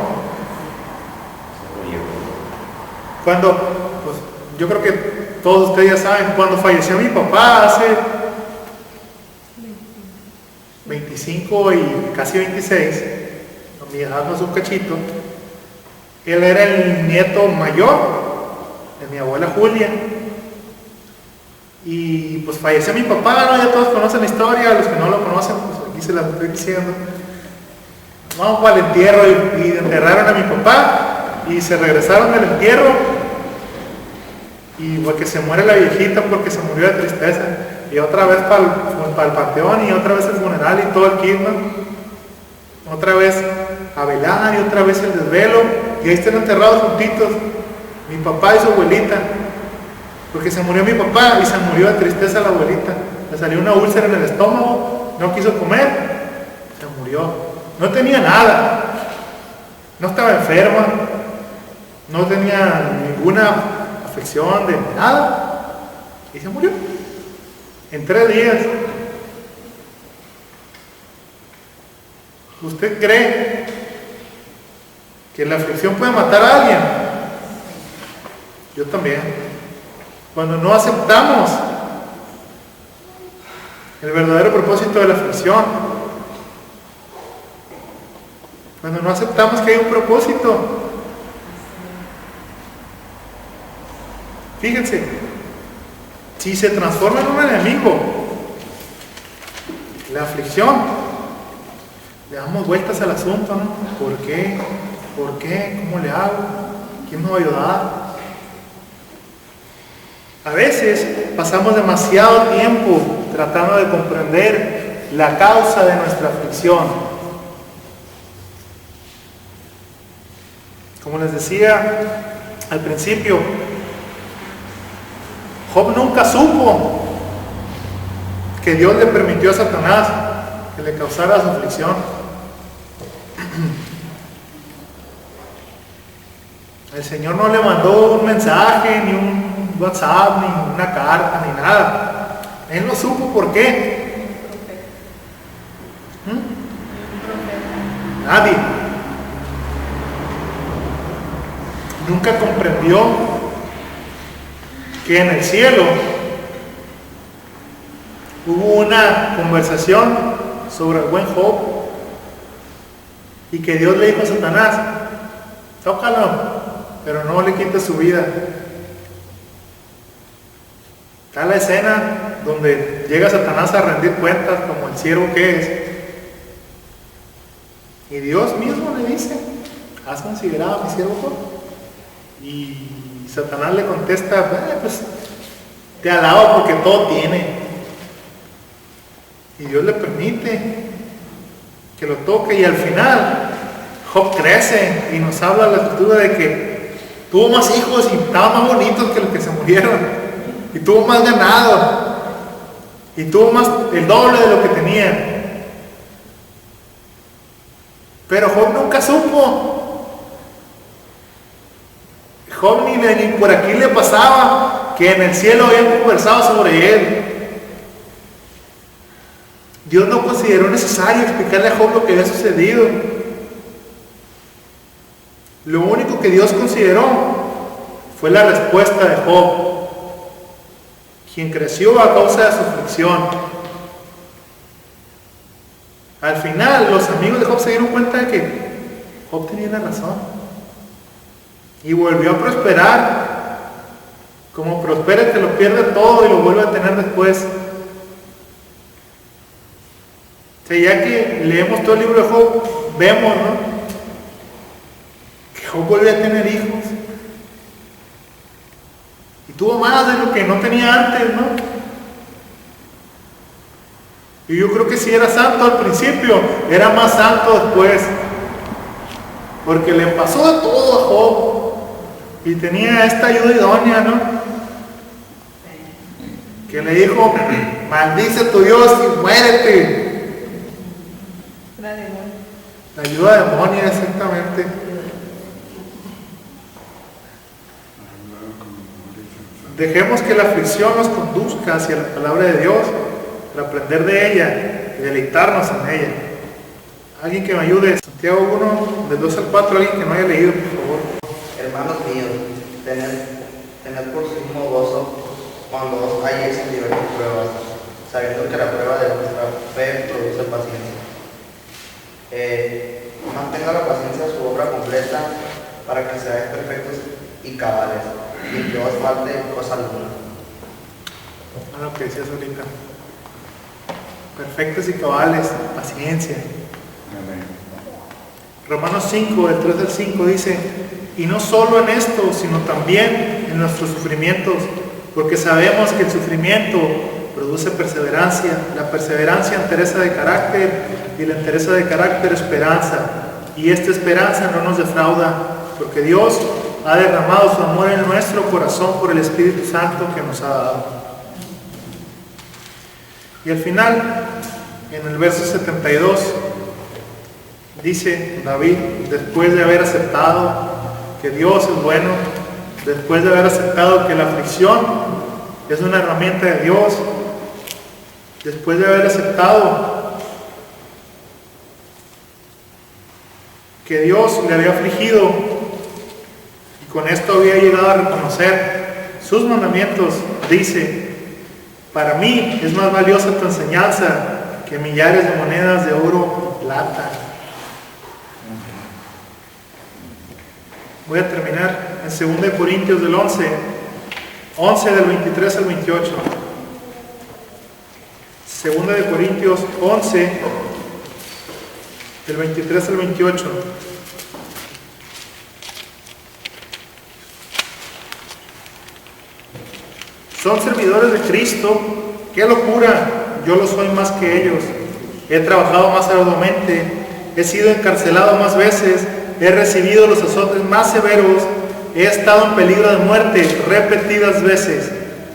Speaker 1: Cuando, pues yo creo que todos ustedes ya saben, cuando falleció mi papá hace 25 y casi 26, a mi edad más un cachito, él era el nieto mayor de mi abuela Julia, y pues falleció mi papá, ¿no? Ya todos conocen la historia, los que no lo conocen, pues aquí se las estoy diciendo. Vamos para el entierro y enterraron a mi papá, y se regresaron del entierro y porque se muere la viejita porque se murió de tristeza y otra vez para el panteón y otra vez el funeral y todo el kit, ¿no? Otra vez a velar y otra vez el desvelo y ahí están enterrados juntitos mi papá y su abuelita porque se murió mi papá y se murió de tristeza la abuelita, le salió una úlcera en el estómago, no quiso comer, se murió, no tenía nada, no estaba enferma, no tenía ninguna afección de nada y se murió en 3 días. ¿Usted cree que la aflicción puede matar a alguien? Yo también. Cuando no aceptamos el verdadero propósito de la aflicción, cuando no aceptamos que hay un propósito. Fíjense, si se transforma en un enemigo, la aflicción, le damos vueltas al asunto, ¿no? ¿Por qué? ¿Por qué? ¿Cómo le hago? ¿Quién me va a ayudar? A veces pasamos demasiado tiempo tratando de comprender la causa de nuestra aflicción. Como les decía al principio, Job nunca supo que Dios le permitió a Satanás que le causara su aflicción. El Señor no le mandó un mensaje, ni un WhatsApp, ni una carta, ni nada. Él no supo por qué. Nadie. Nunca comprendió que en el cielo hubo una conversación sobre el buen Job y que Dios le dijo a Satanás, tócalo, pero no le quites su vida. Está la escena donde llega Satanás a rendir cuentas como el siervo que es. Y Dios mismo le dice, ¿has considerado a mi siervo Job? Y Satanás le contesta, pues te alabo porque todo tiene. Y Dios le permite que lo toque y al final Job crece y nos habla la escritura de que tuvo más hijos y estaban más bonitos que los que se murieron y tuvo más ganado y tuvo más el doble de lo que tenía. Pero Job nunca supo. Job ni por aquí le pasaba que en el cielo habían conversado sobre él. Dios no consideró necesario explicarle a Job lo que había sucedido. Lo único que Dios consideró fue la respuesta de Job, quien creció a causa de su aflicción. Al final, los amigos de Job se dieron cuenta de que Job tenía la razón. Y volvió a prosperar. Como prospera el que lo pierde todo y lo vuelve a tener después. O sea, ya que leemos todo el libro de Job, vemos, ¿no? Que Job volvió a tener hijos. Y tuvo más de lo que no tenía antes, ¿no? Y yo creo que si era santo al principio, era más santo después. Porque le pasó de todo a Job. Y tenía esta ayuda idónea, ¿no? Que le dijo, maldice a tu Dios y muérete. La ayuda demonia, exactamente. Dejemos que la aflicción nos conduzca hacia la palabra de Dios, para aprender de ella y deleitarnos en ella. Alguien que me ayude. Santiago 1, del 2 al 4, alguien que no haya leído, por favor.
Speaker 9: Hermanos míos, tened por sumo gozo cuando os halléis en diversas pruebas, sabiendo que la prueba de vuestra fe produce paciencia. Mantenga la paciencia su obra completa para que seáis perfectos y cabales, y que os falte cosa alguna.
Speaker 1: A lo que decías ahorita. Perfectos y cabales, paciencia. Romanos 5, del 3 al 5 dice, y no solo en esto, sino también en nuestros sufrimientos, porque sabemos que el sufrimiento produce perseverancia, la perseverancia entereza de carácter, y la entereza de carácter esperanza, y esta esperanza no nos defrauda, porque Dios ha derramado su amor en nuestro corazón por el Espíritu Santo que nos ha dado. Y al final, en el verso 72, dice David, después de haber aceptado que Dios es bueno, después de haber aceptado que la aflicción es una herramienta de Dios, después de haber aceptado que Dios le había afligido y con esto había llegado a reconocer sus mandamientos, dice, para mí es más valiosa tu enseñanza que millares de monedas de oro y plata. Voy a terminar en 2 Corintios del 11 del 23 al 28. 2 Corintios 11, del 23 al 28. Son servidores de Cristo. ¡Qué locura! Yo lo soy más que ellos. He trabajado más arduamente, he sido encarcelado más veces, he recibido los azotes más severos, he estado en peligro de muerte repetidas veces.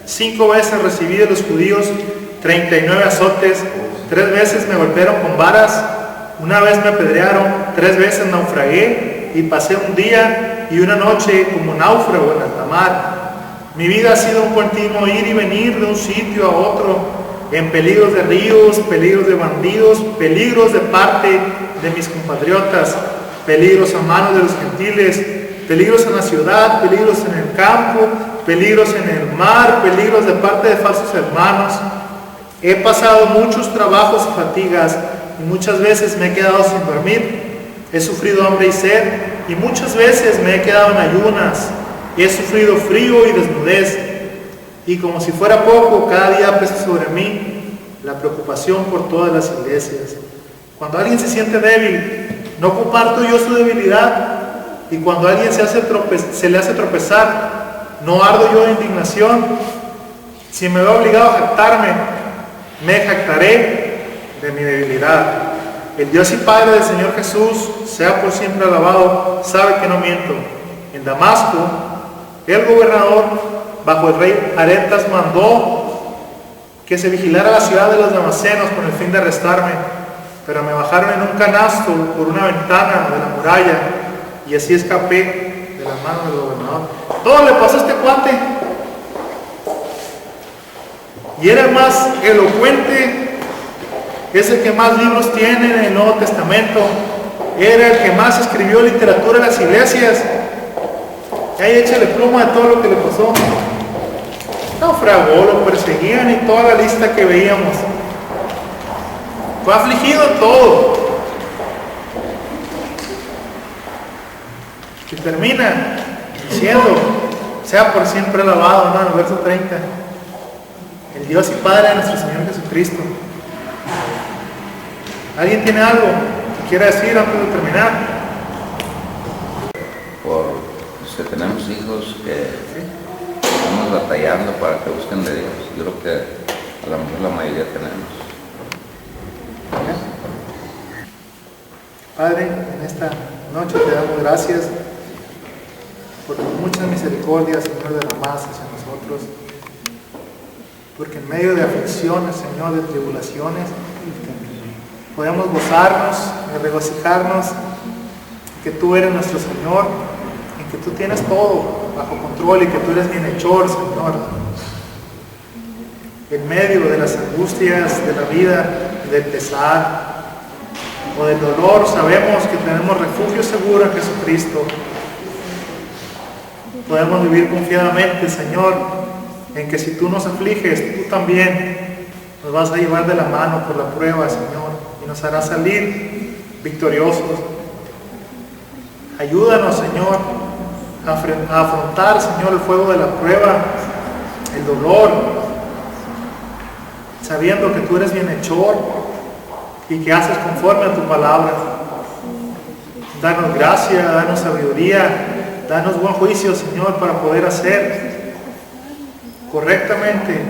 Speaker 1: 5 veces recibí de los judíos 39 azotes, 3 veces me golpearon con varas, 1 vez me apedrearon, 3 veces naufragué y pasé un día y una noche como náufrago en alta mar. Mi vida ha sido un continuo ir y venir de un sitio a otro, en peligros de ríos, peligros de bandidos, peligros de parte de mis compatriotas, peligros a manos de los gentiles, peligros en la ciudad, peligros en el campo, peligros en el mar, peligros de parte de falsos hermanos. He pasado muchos trabajos y fatigas y muchas veces me he quedado sin dormir. He sufrido hambre y sed y muchas veces me he quedado en ayunas. He sufrido frío y desnudez. Y como si fuera poco, cada día pesa sobre mí la preocupación por todas las iglesias. Cuando alguien se siente débil, no comparto yo su debilidad. Y cuando a alguien se le hace tropezar, no ardo yo de indignación. Si me veo obligado a jactarme, me jactaré de mi debilidad. El Dios y Padre del Señor Jesús, sea por siempre alabado, sabe que no miento. En Damasco, el gobernador, bajo el rey Aretas, mandó que se vigilara la ciudad de los damascenos con el fin de arrestarme, pero me bajaron en un canasto por una ventana de la muralla y así escapé de la mano del gobernador. Todo le pasó a este cuate. Y era el más elocuente, es el que más libros tiene en el Nuevo Testamento, era el que más escribió literatura en las iglesias. Y ahí échale pluma de todo lo que le pasó. Naufragó, lo perseguían y toda la lista que veíamos. Fue afligido en todo. Y termina diciendo, sea por siempre alabado, hermano, verso 30. El Dios y Padre de nuestro Señor Jesucristo. ¿Alguien tiene algo que quiera decir antes de terminar?
Speaker 5: Por los que tenemos hijos que estamos batallando para que busquen de Dios. Yo creo que a lo mejor la mayoría tenemos.
Speaker 1: Padre, en esta noche te damos gracias por tus muchas misericordias, Señor, derramadas hacia nosotros. Porque en medio de aflicciones, Señor, de tribulaciones, podemos gozarnos y regocijarnos que tú eres nuestro Señor, en que tú tienes todo bajo control y que tú eres bienhechor, Señor. En medio de las angustias de la vida, del pesar o del dolor, sabemos que tenemos refugio seguro en Jesucristo. Podemos vivir confiadamente, Señor, en que si tú nos afliges, tú también nos vas a llevar de la mano por la prueba, Señor, y nos harás salir victoriosos. Ayúdanos, Señor, a afrontar, Señor, el fuego de la prueba, el dolor, sabiendo que tú eres bienhechor y que haces conforme a tu palabra. Danos gracia, danos sabiduría, danos buen juicio, Señor, para poder hacer correctamente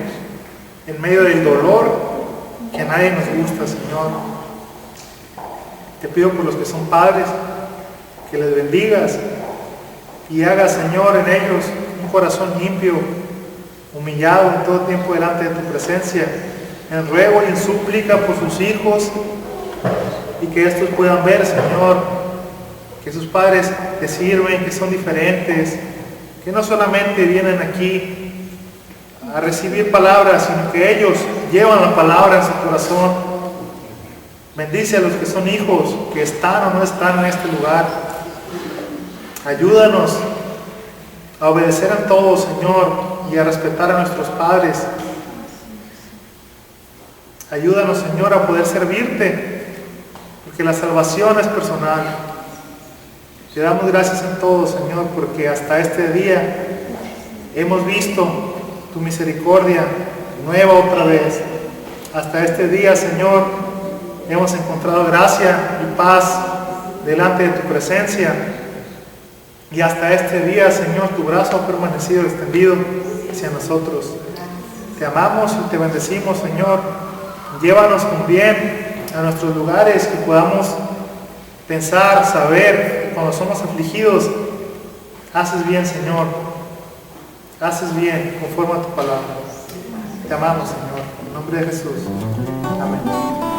Speaker 1: en medio del dolor que a nadie nos gusta, Señor. Te pido por los que son padres, que les bendigas y hagas, Señor, en ellos un corazón limpio, humillado en todo tiempo delante de tu presencia, en ruego y en súplica por sus hijos, y que estos puedan ver, Señor, que sus padres te sirven, que son diferentes, que no solamente vienen aquí a recibir palabras, sino que ellos llevan la palabra en su corazón. Bendice a los que son hijos, que están o no están en este lugar. Ayúdanos a obedecer en todo, Señor, y a respetar a nuestros padres. Ayúdanos, Señor, a poder servirte, porque la salvación es personal. Te damos gracias en todo, Señor, porque hasta este día hemos visto tu misericordia nueva otra vez. Hasta este día, Señor, hemos encontrado gracia y paz delante de tu presencia. Y hasta este día, Señor, tu brazo ha permanecido extendido hacia nosotros. Te amamos y te bendecimos, Señor. Llévanos con bien a nuestros lugares, que podamos pensar, saber, cuando somos afligidos, haces bien, Señor. Haces bien, conforme a tu palabra. Te amamos, Señor. En nombre de Jesús. Amén.